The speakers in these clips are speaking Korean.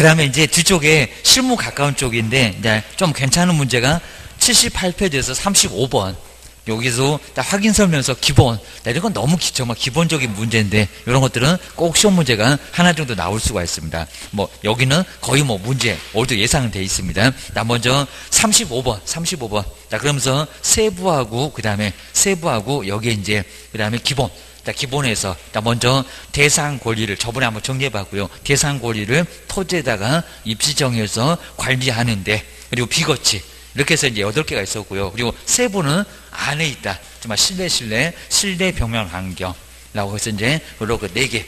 그 다음에 이제 뒤쪽에 실무 가까운 쪽인데, 이제 좀 괜찮은 문제가 78페이지에서 35번. 여기서 확인 설명서 기본. 이런 건 너무 정말 기본적인 문제인데, 이런 것들은 꼭 시험 문제가 하나 정도 나올 수가 있습니다. 뭐, 여기는 거의 뭐 문제, 오늘도 예상은 돼 있습니다. 자, 먼저 35번. 자, 그러면서 세부하고, 여기에 이제, 그 다음에 기본. 자, 기본에서, 자, 먼저 대상 권리를 저번에 한번 정리해 봤고요. 대상 권리를 토지에다가 입지 정해서 관리하는데, 그리고 비거치. 이렇게 해서 이제 8개가 있었고요. 그리고 세부는 안에 있다. 정말 실내 벽면 환경라고 해서 이제, 그리고 4개.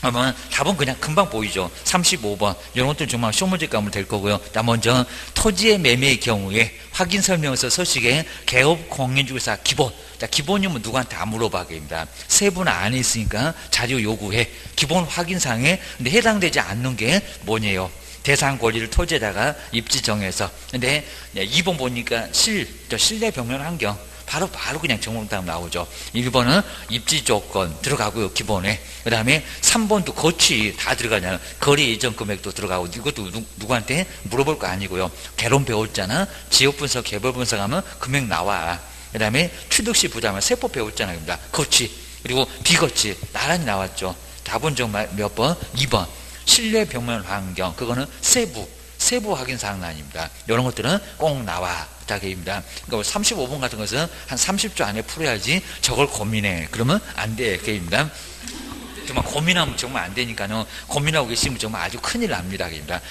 그러면 답은 그냥 금방 보이죠. 35번. 이런 것들 정말 시험 문제 가면 될 거고요. 자, 먼저 토지의 매매의 경우에 확인 설명서 서식에 개업 공인중개사 기본. 자, 기본이면 누구한테 안 물어봐야됩니다. 세부는 안에 있으니까 자료 요구해. 기본 확인상에 근데 해당되지 않는 게 뭐냐요? 대상 권리를 토지에다가 입지 정해서. 근데 2번 보니까 실내 벽면 환경. 바로 그냥 정답 나오죠. 1번은 입지 조건 들어가고요, 기본에. 그 다음에 3번도 거치 다 들어가잖아요. 거리 이전 금액도 들어가고, 이것도 누구한테 물어볼 거 아니고요. 개론 배웠잖아. 지역 분석, 개별 분석하면 금액 나와. 그 다음에 취득시 부담을 세법 배웠잖아요. 거치. 그리고 비거치. 나란히 나왔죠. 답은 정말 몇 번? 2번. 실내 벽면 환경. 그거는 세부 확인 사항 아닙니다. 이런 것들은 꼭 나와. 입니다. 그러니까 35번 같은 것은 한 30초 안에 풀어야지 저걸 고민해. 그러면 안 돼. 게임입니다. 정말 고민하면 정말 안 되니까요. 고민하고 계시면 정말 아주 큰일 납니다.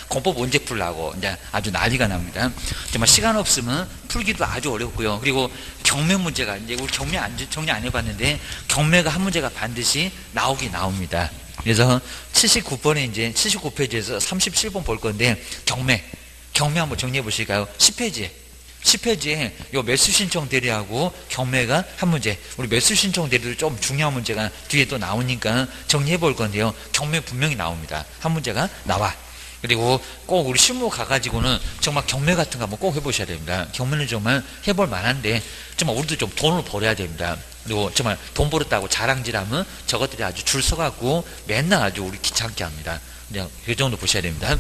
공법 언제 풀라고 이제 아주 난리가 납니다. 정말 시간 없으면 풀기도 아주 어렵고요. 그리고 경매 문제가 이제 우리 경매 정리 안 해봤는데 경매가 한 문제가 반드시 나옵니다. 그래서 79번에 이제 79페이지에서 37번 볼 건데 경매 한번 정리해 보실까요? 10페이지에 요 매수 신청 대리하고 경매가 한 문제. 우리 매수 신청 대리도 좀 중요한 문제가 뒤에 또 나오니까 정리해 볼 건데요. 경매 분명히 나옵니다. 한 문제가 나와. 그리고 꼭 우리 실무 가가지고는 정말 경매 같은 거 한번 꼭 해보셔야 됩니다. 경매는 정말 해볼 만한데 정말 우리도 좀 돈을 벌어야 됩니다. 그리고 정말 돈 벌었다고 자랑질하면 저것들이 아주 줄 서갖고 맨날 아주 우리 귀찮게 합니다. 그냥 그 정도 보셔야 됩니다.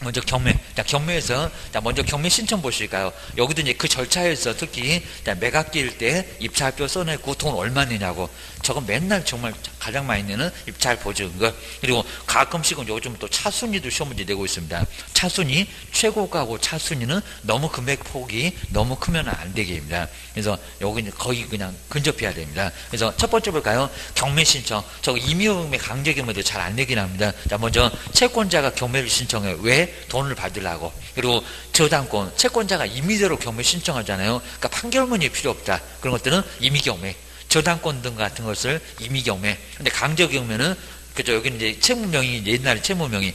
먼저 경매. 자, 경매에서, 자, 먼저 경매 신청 보실까요? 여기도 이제 그 절차에서 특히, 매각기일 때 입찰표 써내고 돈 얼마 내냐고. 저건 맨날 정말 가장 많이 내는 입찰 보증금. 그리고 가끔씩은 요즘 또 차순위도 시험 문제 내고 있습니다. 차순위, 최고가고 차순위는 너무 금액 폭이 너무 크면 안 되게입니다. 그래서 여기는 거의 그냥 근접해야 됩니다. 그래서 첫 번째 볼까요? 경매 신청. 저거 임의경매, 강제경매도 잘 안 내긴 합니다. 자, 먼저 채권자가 경매를 신청해. 왜? 돈을 받으려고. 그리고 저당권, 채권자가 임의대로 경매 신청하잖아요. 그러니까 판결문이 필요 없다. 그런 것들은 임의경매. 저당권 등 같은 것을 임의경매. 근데 강제경매는 그죠. 여기는 이제 채무명의, 옛날에 채무명의,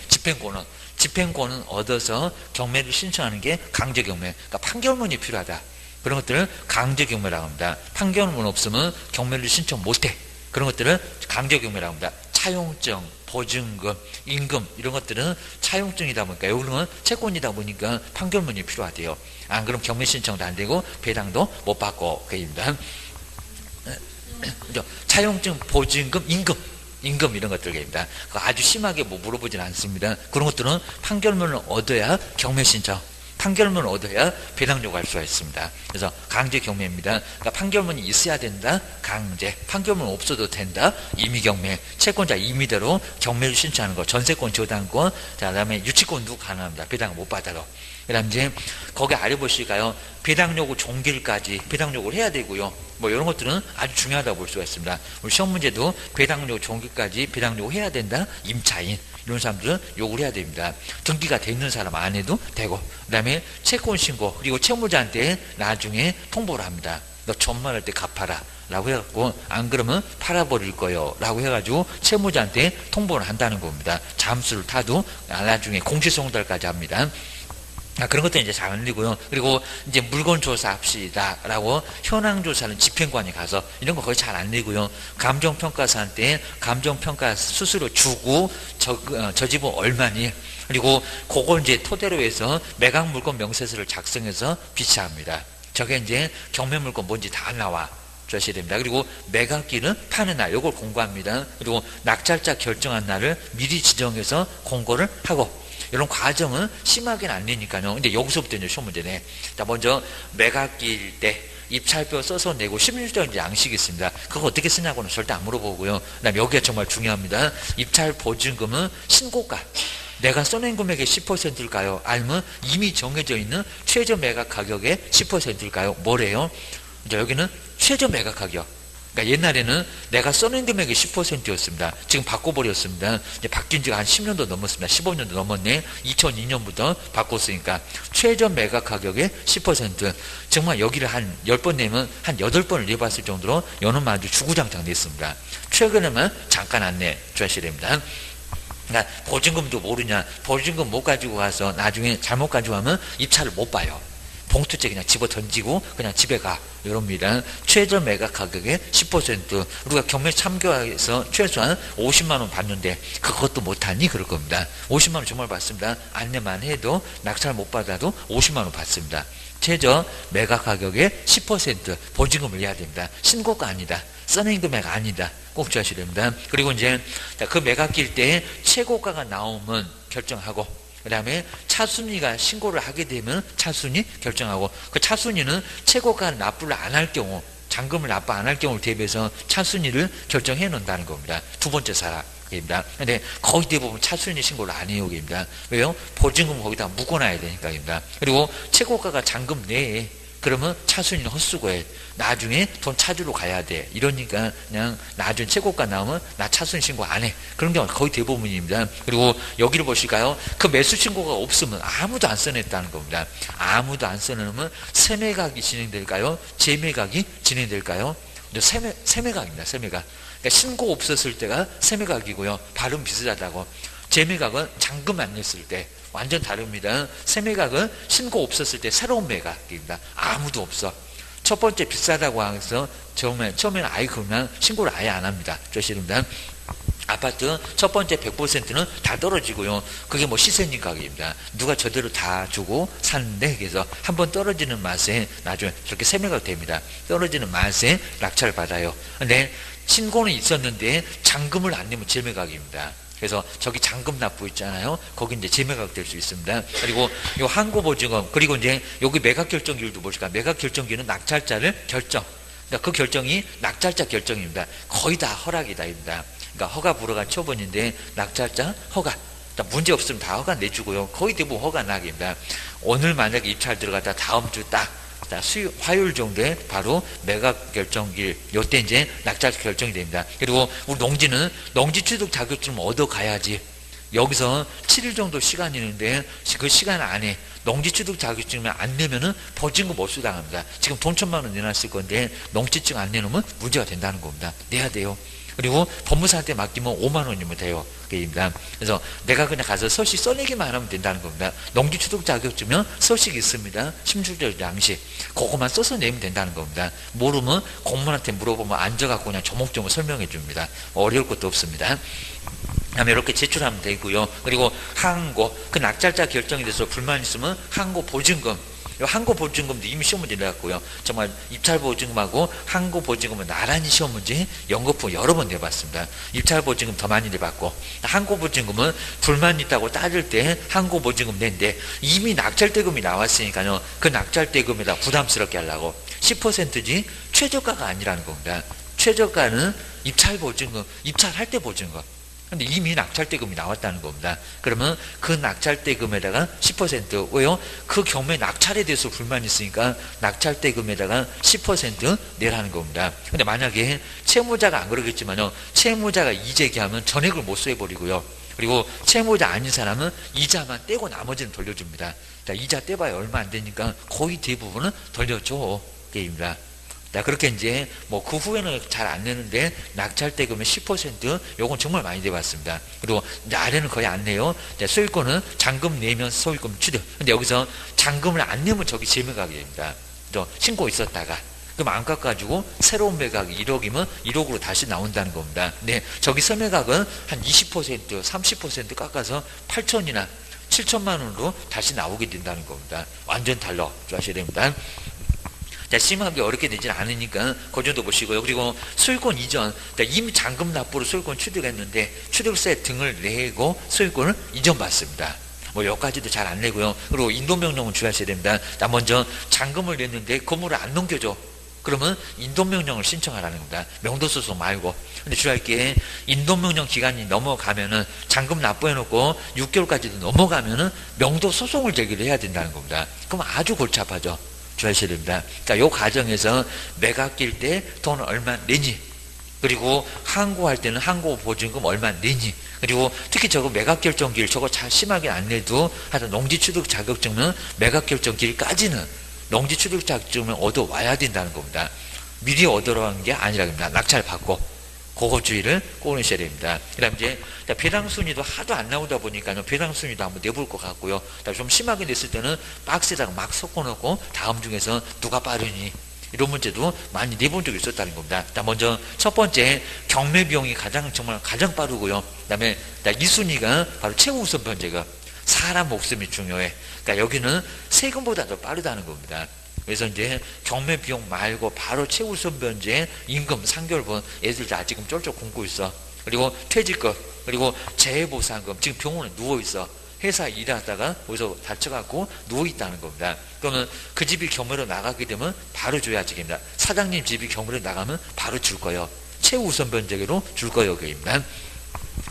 집행권은 얻어서 경매를 신청하는 게 강제경매. 그러니까 판결문이 필요하다. 그런 것들을 강제경매라고 합니다. 판결문 없으면 경매를 신청 못해. 그런 것들을 강제경매라고 합니다. 차용증, 보증금, 임금 이런 것들은 차용증이다 보니까 여기는 채권이다 보니까 판결문이 필요하대요. 안 그럼 경매 신청도 안 되고 배당도 못 받고 그입니다. 차용증, 보증금, 임금 이런 것들입니다. 아주 심하게 뭐 물어보진 않습니다. 그런 것들은 판결문을 얻어야 경매 신청. 판결문을 얻어야 배당 요구할 수가 있습니다. 그래서 강제 경매입니다. 그러니까 판결문이 있어야 된다. 강제. 판결문 없어도 된다. 임의경매. 채권자 임의대로 경매를 신청하는 거. 전세권, 저당권. 자, 그다음에 유치권도 가능합니다. 배당을 못 받아도. 그다음 이제 거기 아래 보실까요? 배당 요구 종결까지 배당 요구를 해야 되고요. 뭐 이런 것들은 아주 중요하다고 볼 수가 있습니다. 우리 시험 문제도 배당 요구 종결까지 배당 요구 해야 된다. 임차인. 이런 사람들은 요구를 해야 됩니다. 등기가 돼 있는 사람 안 해도 되고. 그 다음에 채권 신고. 그리고 채무자한테 나중에 통보를 합니다. 너 전말할 때 갚아라. 라고 해갖고 안 그러면 팔아버릴 거예요. 라고 해가지고 채무자한테 통보를 한다는 겁니다. 잠수를 타도 나중에 공시송달까지 합니다. 그런 것도 이제 잘 안 되고요. 그리고 이제 물건 조사합시다라고 현황 조사는 집행관이 가서 이런 거 거의 잘 안 되고요. 감정평가사한테 감정평가 수수료 주고 저 집은 얼마니? 그리고 그걸 이제 토대로 해서 매각 물건 명세서를 작성해서 비치합니다. 저게 이제 경매 물건 뭔지 다 나와. 주셔야 됩니다. 그리고 매각기는 파는 날, 이걸 공고합니다. 그리고 낙찰자 결정한 날을 미리 지정해서 공고를 하고, 이런 과정은 심하게는 안 내니까요. 근데 여기서부터 이제 시험 문제네. 자, 먼저 매각기일 때 입찰표 써서 내고 심리적 양식이 있습니다. 그거 어떻게 쓰냐고는 절대 안 물어보고요. 그다음에 여기가 정말 중요합니다. 입찰 보증금은 신고가, 내가 써낸 금액의 10%일까요? 아니면 이미 정해져 있는 최저 매각 가격의 10%일까요? 뭐래요? 이제 여기는 최저 매각 가격. 그러니까 옛날에는 내가 써낸 금액이 10%였습니다. 지금 바꿔버렸습니다. 이제 바뀐 지가 한 10년도 넘었습니다. 15년도 넘었네. 2002년부터 바꿨으니까 최저 매각 가격의 10%. 정말 여기를 한 10번 내면 한 8번을 내봤을 정도로 여는 아주 주구장창 냈습니다. 최근에만 잠깐 안내 주셔야 됩니다. 그러니까 보증금도 모르냐, 보증금 못 가지고 가서 나중에 잘못 가지고 가면 입찰을 못 봐요. 봉투째 그냥 집어 던지고 그냥 집에 가. 이럽니다. 최저 매각 가격의 10%. 우리가 경매 참교에서 최소한 50만 원 받는데 그것도 못하니 그럴 겁니다. 50만 원 정말 받습니다. 안내만 해도 낙찰 못 받아도 50만 원 받습니다. 최저 매각 가격의 10% 보증금을 내야 됩니다. 신고가 아니다. 써낸 금액 아니다. 꼭 주셔야 됩니다. 그리고 이제 그 매각기일 때 최고가가 나오면 결정하고, 그 다음에 차순위가 신고를 하게 되면 차순위 결정하고, 그 차순위는 최고가 납부를 안 할 경우, 잔금을 납부 안 할 경우를 대비해서 차순위를 결정해 놓는다는 겁니다. 두 번째 사람입니다. 근데 거의 대부분 차순위 신고를 안 해요. 입니다. 왜요? 보증금 거기다 묶어놔야 되니까입니다. 그리고 최고가가 잔금 내에 그러면 차순위는 헛수고해. 나중에 돈 찾으러 가야 돼. 이러니까 그냥 나중에 최고가 나오면 나 차순위 신고 안 해. 그런 경우가 거의 대부분입니다. 그리고 여기를 보실까요? 그 매수 신고가 없으면 아무도 안 써냈다는 겁니다. 아무도 안 써내면 세매각이 진행될까요? 재매각이 진행될까요? 세매각입니다. 세매각. 그러니까 신고 없었을 때가 세매각이고요. 발음 비슷하다고. 재매각은 잔금 안 냈을 때 완전 다릅니다. 세매각은 신고 없었을 때 새로운 매각입니다. 아무도 없어. 첫 번째 비싸다고 해서 처음에는 아예 그냥 신고를 아예 안 합니다. 좋습니다. 아파트 첫 번째 100%는 다 떨어지고요. 그게 뭐 시세님 가격입니다. 누가 저대로 다 주고 사는데, 그래서 한번 떨어지는 맛에 나중에 저렇게 세매각 됩니다. 떨어지는 맛에 낙찰을 받아요. 근데 신고는 있었는데 잔금을 안 내면 재매각입니다. 그래서 저기 잔금 납부 있잖아요. 거기 이제 재매각 될 수 있습니다. 그리고 요 항고보증금, 그리고 이제 여기 매각 결정기일도 보실까? 매각 결정기는 낙찰자를 결정. 그러니까 그 결정이 낙찰자 결정입니다. 거의 다 허락이다입니다. 그러니까 허가 불허가 처분인데 낙찰자 허가. 그러니까 문제 없으면 다 허가 내주고요. 거의 대부분 허가 나기입니다. 오늘 만약에 입찰 들어갔다 다음 주 딱 화요일 정도에 바로 매각 결정일, 요때 이제 낙찰 결정이 됩니다. 그리고 우리 농지는 농지 취득 자격증을 얻어 가야지. 여기서 7일 정도 시간이 있는데 그 시간 안에 농지 취득 자격증을 안 내면은 보증금 몰수 당합니다. 지금 돈 1,000만 원 내놨을 건데 농지증 안 내놓으면 문제가 된다는 겁니다. 내야 돼요. 그리고 법무사한테 맡기면 5만 원이면 돼요. 그입니다. 그래서 내가 그냥 가서 서식 써내기만 하면 된다는 겁니다. 농지 취득 자격증은 서식이 있습니다. 심술적 양식. 그거만 써서 내면 된다는 겁니다. 모르면 공무원한테 물어보면 앉아갖고 그냥 조목조목 설명해 줍니다. 어려울 것도 없습니다. 다음에 이렇게 제출하면 되고요. 그리고 항고, 그 낙찰자 결정에 대해서 불만 있으면 항고 보증금. 항고 보증금도 이미 시험 문제 내봤고요. 정말 입찰 보증금하고 항고 보증금은 나란히 시험 문제 연거푸 여러 번 내봤습니다. 입찰 보증금 더 많이 내봤고, 항고 보증금은 불만 있다고 따질 때 항고 보증금 낸데 이미 낙찰대금이 나왔으니까요. 그 낙찰대금에다 부담스럽게 하려고 10%지 최저가가 아니라는 겁니다. 최저가는 입찰 보증금, 입찰할 때 보증금. 근데 이미 낙찰대금이 나왔다는 겁니다. 그러면 그 낙찰대금에다가 10%, 왜요? 그 경매 낙찰에 대해서 불만이 있으니까 낙찰대금에다가 10% 내라는 겁니다. 근데 만약에 채무자가 안 그러겠지만요, 채무자가 이재기하면 전액을 못 써버리고요. 그리고 채무자 아닌 사람은 이자만 떼고 나머지는 돌려줍니다. 자, 이자 떼봐야 얼마 안 되니까 거의 대부분은 돌려줘. 게임입니다. 자, 그렇게 이제 뭐 그 후에는 잘 안 내는데 낙찰대금의 10% 요건 정말 많이 내봤습니다. 그리고 이제 아래는 거의 안 내요. 소유권은 잔금 내면 소유권 취득. 근데 여기서 잔금을 안 내면 저기 재매각이 됩니다. 신고 있었다가 그럼 안 깎아가지고 새로운 매각이 1억이면 1억으로 다시 나온다는 겁니다. 근데 저기 세매각은 한 20%, 30% 깎아서 8천이나 7천만 원으로 다시 나오게 된다는 겁니다. 완전 달라. 아셔야 됩니다. 자, 심하게 어렵게 되지는 않으니까 그 정도 보시고요. 그리고 소유권 이전, 이미 잔금 납부로 소유권 취득했는데 취득세 등을 내고 소유권을 이전받습니다. 뭐 여기까지도 잘 안 내고요. 그리고 인도명령은 주의하셔야 됩니다. 나 먼저 잔금을 냈는데 건물을 안 넘겨줘. 그러면 인도명령을 신청하라는 겁니다. 명도소송 말고. 근데 주의할 게 인도명령 기간이 넘어가면은 잔금 납부해놓고 6개월까지도 넘어가면은 명도소송을 제기를 해야 된다는 겁니다. 그럼 아주 골치 아파져. 주의하셔야 됩니다. 그러니까 요 과정에서 매각 낄 때 돈 얼마 내니, 그리고 항고할 때는 항고 보증금 얼마 내니, 그리고 특히 저거 매각결정기일 저거 잘 심하게 안 내도 하여튼 농지취득 자격증은 매각결정기일까지는 농지취득 자격증을 얻어와야 된다는 겁니다. 미리 얻어라는 게 아니랍니다. 낙찰 받고. 그거 주의를 꼭 내셔야 됩니다. 그 다음 이제 배당순위도 하도 안 나오다 보니까 배당순위도 한번 내볼 것 같고요. 좀 심하게 냈을 때는 박스에다가 막 섞어놓고 다음 중에서 누가 빠르니, 이런 문제도 많이 내본 적이 있었다는 겁니다. 먼저 첫 번째 경매 비용이 정말 가장 빠르고요. 그 다음에 2순위가 바로 최우선 변제가 사람 목숨이 중요해. 그러니까 여기는 세금보다 더 빠르다는 겁니다. 그래서 이제 경매 비용 말고 바로 최우선 변제 임금 3개월분 애들 다 지금 쫄쫄 굶고 있어. 그리고 퇴직금, 그리고 재해보상금, 지금 병원에 누워있어. 회사 일하다가 어디서 다쳐갖고 누워있다는 겁니다. 그러면 그 집이 경매로 나가게 되면 바로 줘야 됩니다. 사장님 집이 경매로 나가면 바로 줄 거예요. 최우선 변제로 줄 거예요. 그입니다.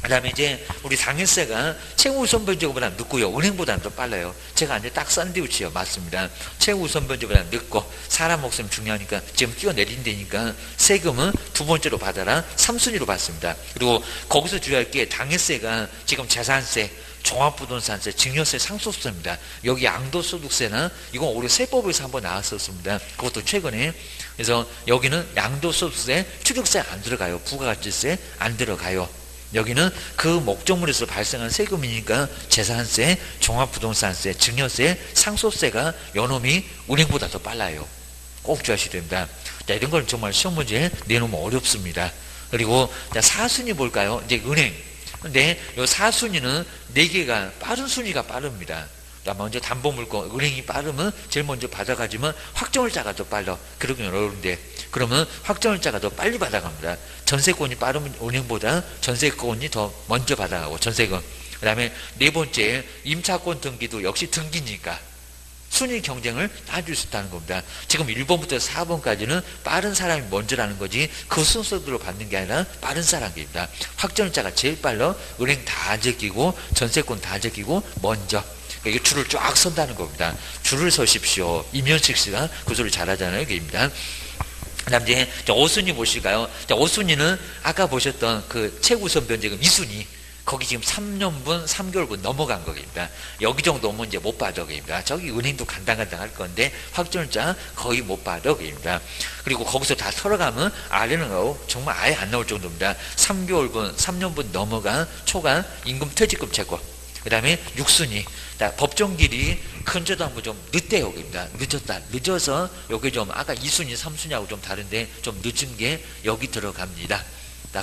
그 다음에 이제 우리 상해세가 최우선 변제보다 늦고요. 은행보다는 더 빨라요. 제가 이제 딱 샌드위치요. 맞습니다. 최우선 변제보다 늦고 사람 목숨 중요하니까 지금 뛰어내린다니까 세금은 두 번째로 받아라. 3순위로 받습니다. 그리고 거기서 주의할 게 당해세가 지금 재산세, 종합부동산세, 증여세, 상속세입니다. 여기 양도소득세나 이건 올해 세법에서 한번 나왔었습니다. 그것도 최근에. 그래서 여기는 양도소득세, 취득세 안 들어가요. 부가가치세 안 들어가요. 여기는 그 목적물에서 발생한 세금이니까 재산세, 종합부동산세, 증여세, 상속세가 요놈이 은행보다 더 빨라요. 꼭 주의하셔야 됩니다. 자, 이런 걸 정말 시험 문제에 내놓으면 어렵습니다. 그리고 자, 4순위 볼까요? 이제 은행. 근데 요 4순위는 4개가 빠른 순위가 빠릅니다. 먼저 담보물건, 은행이 빠르면 제일 먼저 받아가지만 확정월자가 더 빨라. 그러긴 어려운데, 그러면 확정월자가 더 빨리 받아갑니다. 전세권이 빠르면 은행보다 전세권이 더 먼저 받아가고, 전세금. 그 다음에 네 번째, 임차권 등기도 역시 등기니까 순위 경쟁을 따줄 수 있다는 겁니다. 지금 1번부터 4번까지는 빠른 사람이 먼저라는 거지 그 순서대로 받는 게 아니라 빠른 사람입니다. 확정자가 제일 빨라. 은행 다 제끼고 전세권 다 제끼고 먼저. 이게 줄을 쫙 선다는 겁니다. 줄을 서십시오. 임현식 씨가 그 소리 잘하잖아요. 그입니다. 그 다음 이제 5순위 보실까요? 5순위는 아까 보셨던 그 최우선 변제금 2순위. 거기 지금 3년분, 3개월분 넘어간 거입니다. 여기 정도 오면 이제 못 받아, 거입니다. 저기 은행도 간당간당 할 건데, 확정자 거의 못 받아, 거입니다. 그리고 거기서 다 털어가면 아래는 정말 아예 안 나올 정도입니다. 3개월분, 3년분 넘어간 초과 임금 퇴직금 채권. 그 다음에 6순위. 법정길이 큰저도 한번 좀 늦대요, 거입니다. 늦어서 여기 좀 아까 2순위, 3순위하고 좀 다른데 좀 늦은 게 여기 들어갑니다.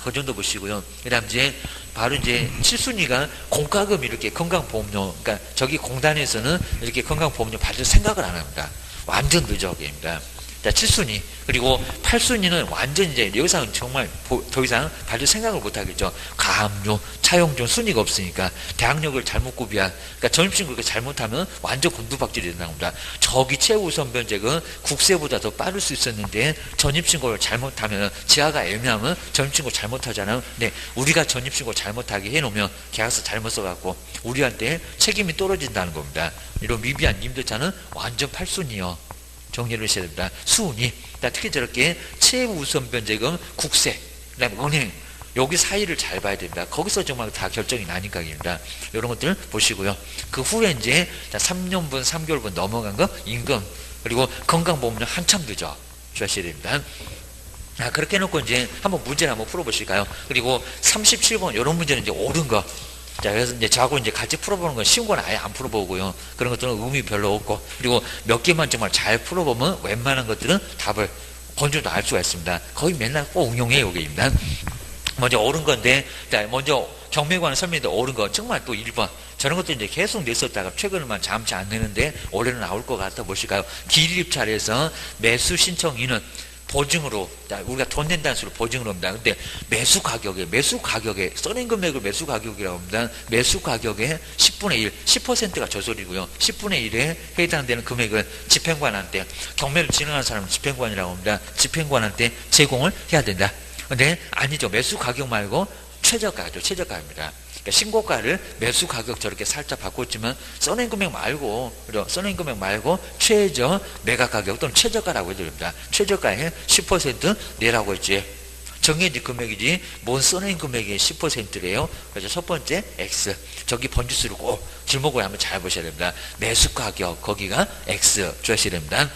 그 정도 보시고요. 그 다음 이제 바로 이제 7순위가 공과금 이렇게 건강보험료, 그러니까 저기 공단에서는 이렇게 건강보험료 받을 생각을 안 합니다. 완전 늦어, 거입니다. 자, 7순위. 그리고 8순위는 완전 이제 여기서는 정말 더 이상 받을 생각을 못 하겠죠. 가압류, 차용증 순위가 없으니까 대학력을 잘못 구비한, 그러니까 전입신고 잘못하면 완전 곤두박질이 된다는 겁니다. 저기 최우선 변제금 국세보다 더 빠를 수 있었는데 전입신고를 잘못하면 지하가 애매하면 전입신고 잘못하잖아요. 네, 우리가 전입신고 잘못하게 해놓으면 계약서 잘못 써갖고 우리한테 책임이 떨어진다는 겁니다. 이런 미비한 임대차는 완전 8순위요. 정리를 하셔야 됩니다. 수운이. 특히 저렇게 최우선 변제금, 국세, 그다음에 은행, 여기 사이를 잘 봐야 됩니다. 거기서 정말 다 결정이 나니까입니다. 이런 것들 보시고요. 그 후에 이제 3년분, 3개월분 넘어간 거, 임금, 그리고 건강보험료 한참 늦어. 주의하셔야 됩니다. 그렇게 해놓고 이제 한번 문제를 한번 풀어보실까요? 그리고 37번, 이런 문제는 이제 옳은 거. 자, 그래서 이제 저하고 이제 같이 풀어보는 건 쉬운 건 아예 안 풀어보고요. 그런 것들은 의미 별로 없고, 그리고 몇 개만 정말 잘 풀어보면 웬만한 것들은 답을 어느 정도 알 수가 있습니다. 거의 맨날 꼭 응용해요, 여기입니다. 먼저 옳은 건데, 자, 먼저 경매관 설명도 오른 거 정말 또 1번. 저런 것도 이제 계속 냈었다가 최근에만 잠시 안 내는데 올해는 나올 것 같아 보실까요? 기일 입찰에서 매수 신청인은 보증으로, 우리가 돈 낸다는 수로 보증으로 합니다. 근데 매수 가격에, 써낸 금액을 매수 가격이라고 합니다. 매수 가격의 10분의 1, 10%가 저 소리고요. 10분의 1에 해당되는 금액을 집행관한테, 경매를 진행하는 사람은 집행관이라고 합니다. 집행관한테 제공을 해야 된다. 근데 아니죠. 매수 가격 말고 최저가죠. 최저가입니다. 그러니까 신고가를 매수 가격 저렇게 살짝 바꿨지만 써낸 금액 말고 최저 매각 가격 또는 최저가라고 해드립니다. 최저가에 10% 내라고 했지. 정해진 금액이지 뭔 써낸 금액이 10%래요. 그래서 첫 번째 X. 저기 번지수를 꼭 지목을 한번 잘 보셔야 됩니다. 매수 가격 거기가 X 주셔야 됩니다.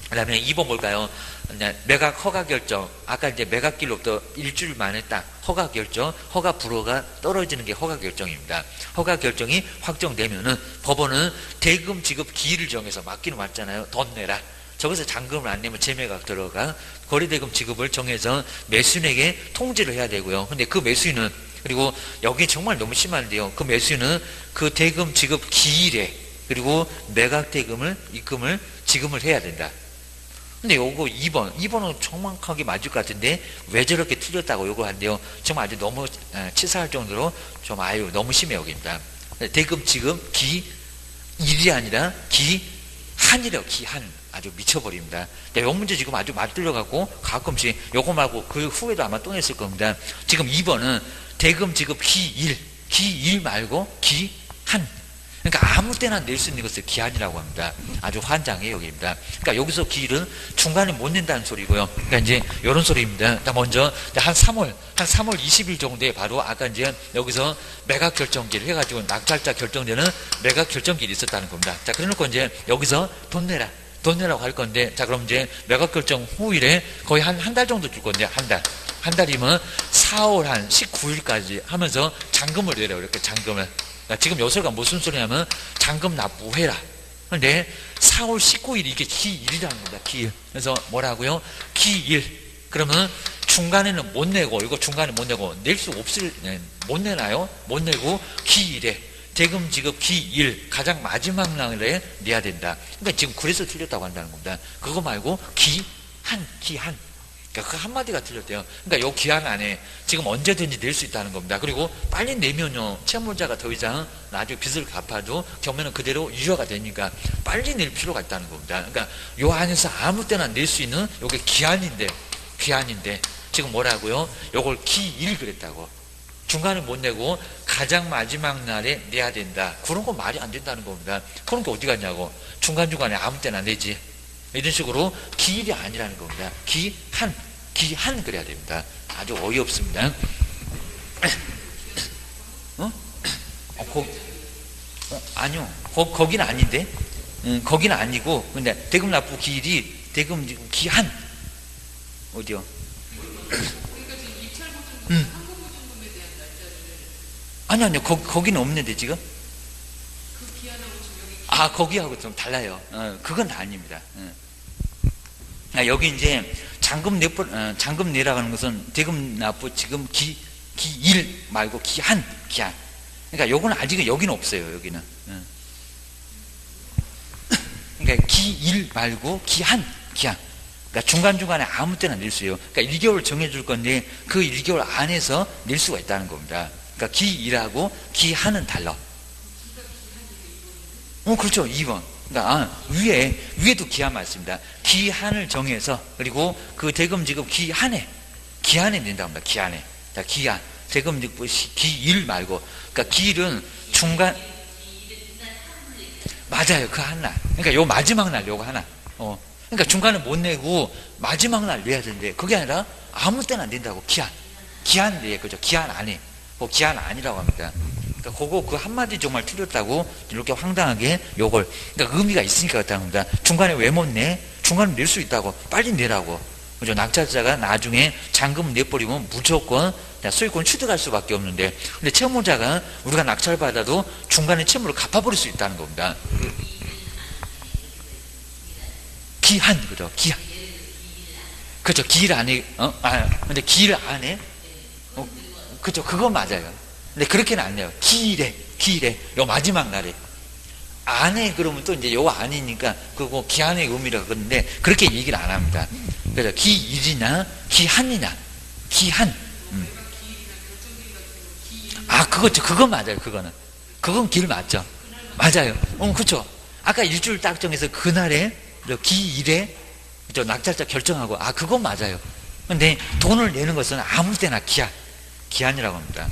그 다음에 2번 뭘까요? 매각 허가 결정. 아까 이제 매각일로부터 일주일 만에 딱 허가 결정, 허가 불허가 떨어지는 게 허가 결정입니다. 허가 결정이 확정되면은 법원은 대금 지급 기일을 정해서 맡기는 맞잖아요. 돈 내라. 저기서 잔금을 안 내면 재매각 들어가. 거래대금 지급을 정해서 매수인에게 통지를 해야 되고요. 근데 그 매수인은, 그리고 여기 정말 너무 심한데요. 그 매수인은 그 대금 지급 기일에, 그리고 매각 대금을, 입금을 지급을 해야 된다. 근데 요거 2번은 정확하게 맞을 것 같은데 왜 저렇게 틀렸다고 요거 한대요. 정말 아주 너무 치사할 정도로 좀 너무 심해 여기입니다. 대금 지급 기일이 아니라 기한이래요. 기한. 아주 미쳐버립니다. 근데 요 문제 지금 아주 맞들려갖고 가끔씩 요거 말고 그 후에도 아마 또 냈을 겁니다. 지금 2번은 대금 지급 기일 말고 기한. 그러니까 아무 때나 낼 수 있는 것을 기한이라고 합니다. 아주 환장해요, 여기입니다. 그러니까 여기서 기일은 중간에 못 낸다는 소리고요. 그러니까 이제 이런 소리입니다. 먼저 한 3월 20일 정도에 바로 아까 이제 여기서 매각 결정기를 해가지고 낙찰자 결정되는 매각 결정기일이 있었다는 겁니다. 자, 그래 놓고 이제 여기서 돈 내라고 할 건데, 자, 그럼 이제 매각 결정 후일에 거의 한 달 정도 줄 건데, 한 달이면 4월 한 19일까지 하면서 잔금을 내려요. 이렇게 잔금을. 지금 요소가 무슨 소리냐면 잔금 납부해라. 그런데 4월 19일이 이게 기일이라는 겁니다. 기일. 그래서 뭐라고요? 기일. 그러면 중간에는 못 내고, 이거 중간에 못 내고 낼 수 못 내나요? 못 내고 기일에 대금 지급 기일 가장 마지막 날에 내야 된다. 그러니까 지금 그래서 틀렸다고 한다는 겁니다. 그거 말고 기한. 그러니까 그 한마디가 틀렸대요. 그러니까 요 기한 안에 지금 언제든지 낼 수 있다는 겁니다. 그리고 빨리 내면요, 채무자가 더 이상 나중에 빚을 갚아도 경매는 그대로 유효가 되니까 빨리 낼 필요가 있다는 겁니다. 그러니까 요 안에서 아무 때나 낼 수 있는 요게 기한인데 지금 뭐라고요? 요걸 기일 그랬다고. 중간에 못 내고 가장 마지막 날에 내야 된다. 그런 거 말이 안 된다는 겁니다. 그런 게 어디 갔냐고. 중간중간에 아무 때나 내지. 이런 식으로 기일이 아니라는 겁니다. 기한 그래야 됩니다. 아주 어이없습니다. 아니요. 거기는 아닌데. 거기는 아니고, 근데 대금 납부 기일이 대금 기한 어디요? 아니요. 거기는 없는데 지금. 거기하고 좀 달라요. 그건 아닙니다. 여기 이제 잔금 내라고 하는 것은 대금 납부 지금 기일 말고 기한. 그러니까 요거는 아직은 여기는 없어요. 여기는. 그러니까 기일 말고 기한. 그러니까 중간중간에 아무 때나 낼 수 있어요. 그러니까 1개월 정해줄 건데 그 1개월 안에서 낼 수가 있다는 겁니다. 그러니까 기일하고 기한은 달라. 그렇죠. 2번. 그러니까 위에도 기한 맞습니다. 기한을 정해서, 그리고 그 대금 지급 기한에 낸다고 합니다. 기한에. 자, 기한. 대금 지급 기일 말고. 그러니까 기일은 중간. 맞아요. 그 한 날. 그러니까 요 마지막 날 요거 하나. 그러니까 중간에 못 내고 마지막 날 내야 되는데 그게 아니라 아무 때나 안 된다고. 기한 내. 그죠. 기한 안에. 기한 아니라고 합니다. 그러니까 그거 그 한마디 정말 틀렸다고 이렇게 황당하게 요걸. 그러니까 의미가 있으니까 그렇다는 겁니다. 중간에 왜 못 내? 중간에 낼 수 있다고. 빨리 내라고. 그죠. 낙찰자가 나중에 잔금 내버리면 무조건 소유권 취득할 수밖에 없는데, 근데 채무자가 우리가 낙찰받아도 중간에 채무를 갚아버릴 수 있다는 겁니다. 기한. 그죠. 기한. 그죠. 기일 안에. 근데 기일 안에. 그죠. 그거 맞아요. 근데 그렇게는 안 해요. 기일에 요 마지막 날에. 안에 그러면 또 이제 요 안이니까 그거 기한의 의미라 그러는데 그렇게 얘기를 안 합니다. 그래서 기일이나 기한이냐, 기한. 아, 그거 맞아요. 그건 길 맞죠. 맞아요. 그렇죠. 아까 일주일 딱 정해서 그날에 기일에 낙찰자 결정하고, 아, 그건 맞아요. 근데 돈을 내는 것은 아무 때나 기한이라고 합니다.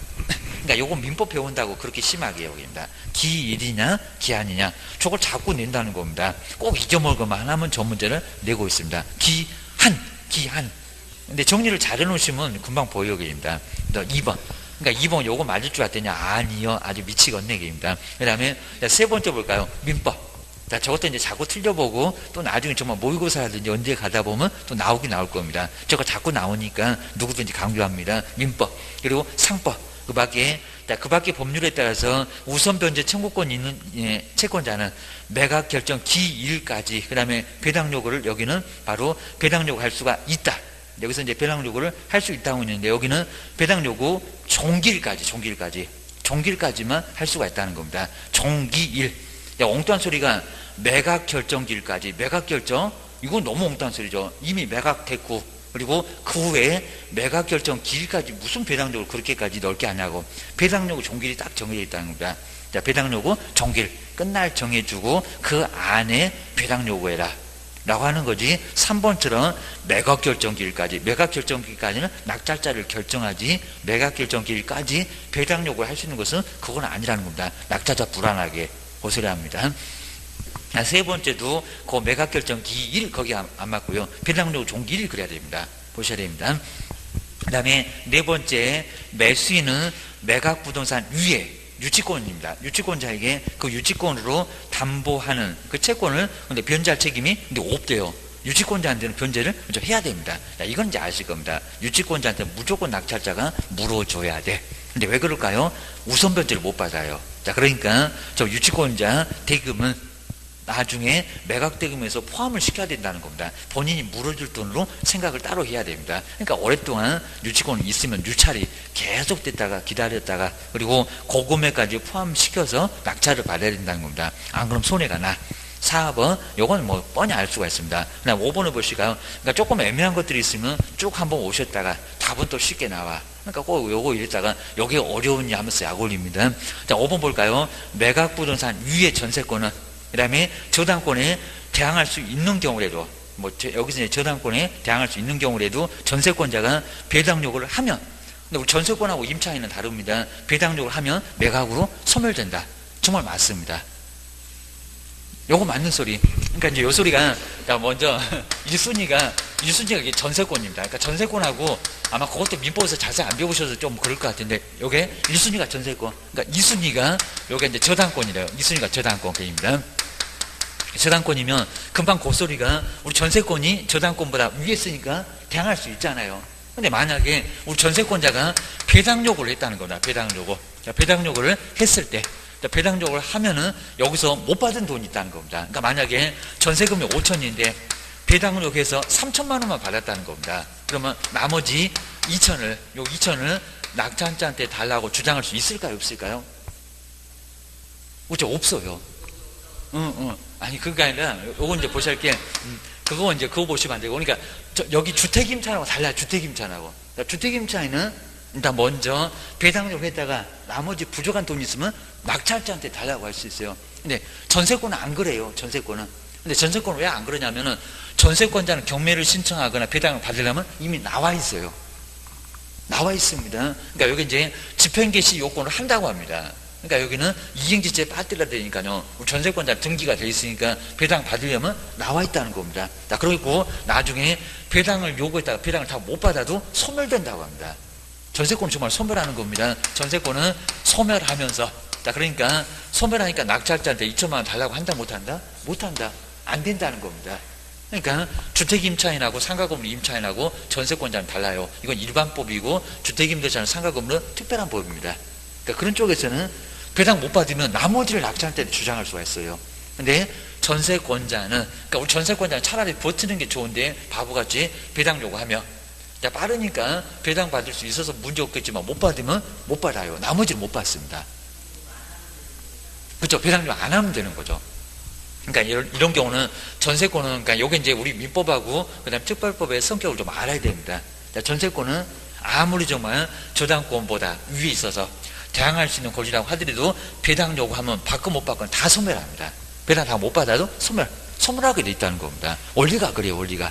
그러니까 요거 민법 배운다고 그렇게 심하게 여깁니다. 기일이냐 기한이냐 저걸 자꾸 낸다는 겁니다. 꼭 잊어먹을 것만 하면 저 문제를 내고 있습니다. 기한. 근데 정리를 잘 해놓으시면 금방 보여집니다. 2번. 그러니까 2번 요거 맞을 줄 알았더니 아니요, 아주 미치겠네 얘기입니다. 그 다음에 세 번째 볼까요? 민법. 자, 저것도 이제 자꾸 틀려보고 또 나중에 정말 모의고사라든지 언제 가다 보면 또 나오긴 나올 겁니다. 저거 자꾸 나오니까 누구든지 강조합니다. 민법. 그리고 상법. 그 밖에 법률에 따라서 우선 변제 청구권이 있는 채권자는 매각 결정 기일까지, 그 다음에 배당 요구를 여기는 바로 배당 요구할 수가 있다. 여기서 이제 배당 요구를 할 수 있다고 있는데 여기는 배당 요구 종기일까지만 할 수가 있다는 겁니다. 종기일. 야, 엉뚱한 소리가 매각 결정기일까지. 매각 결정 이건 너무 엉뚱한 소리죠. 이미 매각됐고 그리고 그 후에 매각 결정 기일까지 무슨 배당 요구를 그렇게까지 넓게 하냐고. 배당 요구 종기일이 딱 정해져 있다는 겁니다. 자, 배당 요구 종기일 끝날 정해주고 그 안에 배당 요구해라 라고 하는 거지. 3번처럼 매각 결정 기일까지. 매각 결정 기일까지는 낙찰자를 결정하지 매각 결정 기일까지 배당 요구를 할 수 있는 것은 그건 아니라는 겁니다. 낙찰자 불안하게 고소를 합니다. 세 번째도 그 매각 결정 기일 거기 안 맞고요. 배당 요구 종기일 그래야 됩니다. 보셔야 됩니다. 그 다음에 네 번째, 매수인은 매각 부동산 위에 유치권입니다. 유치권자에게 그 유치권으로 담보하는 그 채권을 근데 변제할 책임이 근데 없대요. 유치권자한테는 변제를 먼저 해야 됩니다. 자, 이건 이제 아실 겁니다. 유치권자한테 무조건 낙찰자가 물어줘야 돼. 근데 왜 그럴까요? 우선 변제를 못 받아요. 자, 그러니까 저 유치권자 대금은 나중에 매각대금에서 포함을 시켜야 된다는 겁니다. 본인이 물어줄 돈으로 생각을 따로 해야 됩니다. 그러니까 오랫동안 유치권이 있으면 유찰이 계속 됐다가 기다렸다가 그리고 고금액까지 포함시켜서 낙찰을 받아야 된다는 겁니다. 안 그럼 손해가 나. 4번 요건 뭐 뻔히 알 수가 있습니다. 그다음 5번을 보시고요. 그러니까 조금 애매한 것들이 있으면 쭉 한번 오셨다가 답은 또 쉽게 나와. 그러니까 꼭 요거 이랬다가 여기 어려우냐 하면서 약 올립니다. 자, 5번 볼까요? 매각 부동산 위의 전세권은 그 다음에 저당권에 대항할 수 있는 경우라도 여기서 이제 저당권에 대항할 수 있는 경우라도 전세권자가 배당 요구를 하면, 근데 우리 전세권하고 임차인은 다릅니다. 배당 요구를 하면 매각으로 소멸된다. 정말 맞습니다. 요거 맞는 소리. 그러니까 이제 요 소리가 먼저 1순위가 이게 전세권입니다. 그러니까 전세권하고 아마 그것도 민법에서 자세히 안 배우셔서 좀 그럴 것 같은데 요게 1순위가 전세권. 그러니까 2순위가 요게 이제 저당권이래요. 2순위가 저당권입니다. 저당권이면 금방 그 소리가 우리 전세권이 저당권보다 위에 있으니까 대항할 수 있잖아요. 근데 만약에 우리 전세권자가 배당 요구를 했다는 거다. 배당 요구. 배당 요구를 했을 때 배당 요구를 하면은 여기서 못 받은 돈이 있다는 겁니다. 그러니까 만약에 전세금이 5천인데 배당 요구해서 3천만 원만 받았다는 겁니다. 그러면 나머지 2천을 낙찰자한테 달라고 주장할 수 있을까요? 없을까요? 그렇죠? 없어요. 아니, 그게 아니라, 요거 이제 보셔야 할 게, 그거 보시면 안 되고. 그러니까, 여기 주택임차하고 달라요, 주택임차하고. 주택임차에는 일단 먼저 배당료를 했다가 나머지 부족한 돈이 있으면 낙찰자한테 달라고 할 수 있어요. 근데 전세권은 안 그래요, 전세권은. 근데 전세권은 왜 안 그러냐면은 전세권자는 경매를 신청하거나 배당을 받으려면 이미 나와 있어요. 나와 있습니다. 그러니까 여기 이제 집행개시 요건을 한다고 합니다. 그러니까 여기는 이행지체에 빠뜨려야 되니까요. 전세권자 등기가 돼 있으니까 배당 받으려면 나와 있다는 겁니다. 자, 그리고 나중에 배당을 요구했다가 배당을 다 못 받아도 소멸된다고 합니다. 전세권은 정말 소멸하는 겁니다. 전세권은 소멸하면서. 자, 그러니까 소멸하니까 낙찰자한테 2천만 원 달라고 한다 못한다? 못한다. 안 된다는 겁니다. 그러니까 주택임차인하고 상가건물 임차인하고 전세권자는 달라요. 이건 일반법이고 주택임대차는 상가건물은 특별한 법입니다. 그러니까 그런 쪽에서는 배당 못 받으면 나머지를 낙찰자한테 주장할 수가 있어요. 근데 전세권자는, 그러니까 우리 전세권자는 차라리 버티는 게 좋은데 바보같이 배당 요구하면 빠르니까 배당 받을 수 있어서 문제 없겠지만 못 받으면 못 받아요. 나머지는 못 받습니다. 그렇죠? 배당 안 하면 되는 거죠. 그러니까 이런 경우는 전세권은, 그러니까 요게 이제 우리 민법하고 그다음 특별법의 성격을 좀 알아야 됩니다. 전세권은 아무리 정말 저당권보다 위에 있어서 대항할 수 있는 권리라고 하더라도 배당 요구하면 받고 못 받건 다 소멸합니다. 배당 다 못 받아도 소멸하게 돼 있다는 겁니다. 원리가 그래요, 원리가.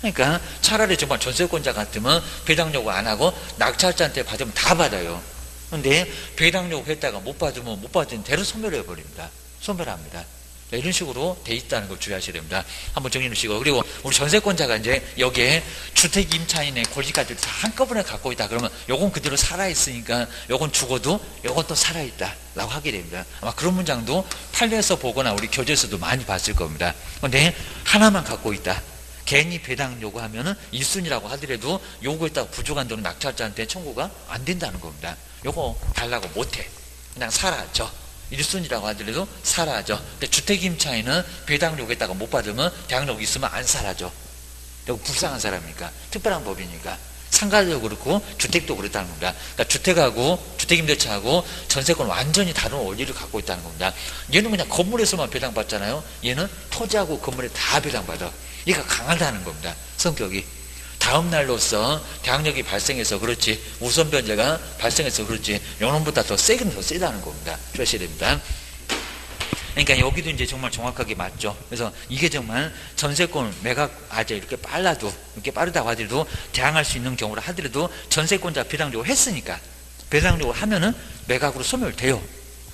그러니까 차라리 정말 전세권자 같으면 배당 요구 안 하고 낙찰자한테 받으면 다 받아요. 근데 배당 요구했다가 못 받으면 못 받은 대로 소멸해 버립니다. 소멸합니다. 이런 식으로 돼 있다는 걸 주의하셔야 됩니다. 한번 정리해 주시고, 그리고 우리 전세권자가 이제 여기에 주택 임차인의 권리까지 다 한꺼번에 갖고 있다 그러면 요건 그대로 살아있으니까 요건 죽어도 요건 또 살아있다 라고 하게 됩니다. 아마 그런 문장도 판례에서 보거나 우리 교재에서도 많이 봤을 겁니다. 근데 하나만 갖고 있다, 괜히 배당 요구하면은 1순위라고 하더라도 요구했다가 부족한 돈은 낙찰자한테 청구가 안 된다는 겁니다. 요거 달라고 못해, 그냥 사라져. 1순위라고 하더라도 사라져. 근데 주택임차인은 배당 요구했다가 못 받으면 대항 요구 있으면 안 사라져. 이거 불쌍한 사람이니까, 특별한 법이니까. 상가도 그렇고 주택도 그렇다는 겁니다. 그러니까 주택하고 주택임대차하고 전세권 완전히 다른 원리를 갖고 있다는 겁니다. 얘는 그냥 건물에서만 배당받잖아요. 얘는 토지하고 건물에 다 배당받아. 얘가 강하다는 겁니다. 성격이. 다음 날로서 대항력이 발생해서 그렇지, 우선 변제가 발생해서 그렇지, 요놈보다 더 세긴 더 세다는 겁니다. 주셔야 됩니다. 그러니까 여기도 이제 정말 정확하게 맞죠. 그래서 이게 정말 전세권 매각 아재 이렇게 빠르다고 하더라도 대항할 수 있는 경우라 하더라도 전세권자 배당 요구 했으니까 배당 요구 하면은 매각으로 소멸돼요.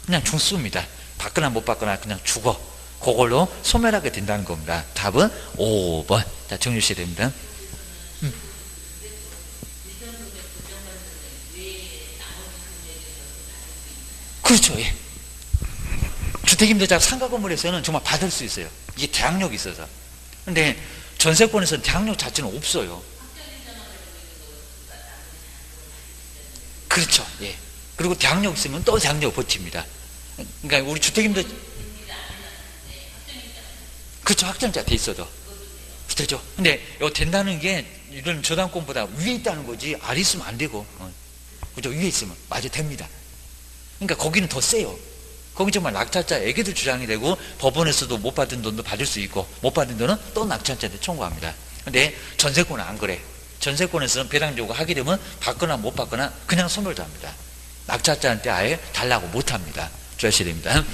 그냥 죽습니다. 받거나 못 받거나 그냥 죽어. 그걸로 소멸하게 된다는 겁니다. 답은 5번. 자, 정리하셔야 됩니다. 그렇죠. 예. 주택임대차 상가 건물에서는 정말 받을 수 있어요. 이게 대항력이 있어서. 근데 전세권에서는 대항력 자체는 없어요. 그렇죠. 예. 그리고 대항력 있으면 또 대항력 버팁니다. 그러니까 우리 주택임대, 그렇죠. 확정자 돼 있어도 되죠. 근데 이거 된다는 게 이런 저당권보다 위에 있다는 거지 아래 있으면 안 되고, 그죠? 위에 있으면 맞아 됩니다. 그러니까 거기는 더 세요. 거기 정말 낙찰자에게도 주장이 되고 법원에서도 못 받은 돈도 받을 수 있고 못 받은 돈은 또 낙찰자한테 청구합니다. 근데 전세권은 안 그래. 전세권에서는 배당 요구하게 되면 받거나 못 받거나 그냥 소멸됩니다. 낙찰자한테 아예 달라고 못합니다. 주의하셔야 됩니다.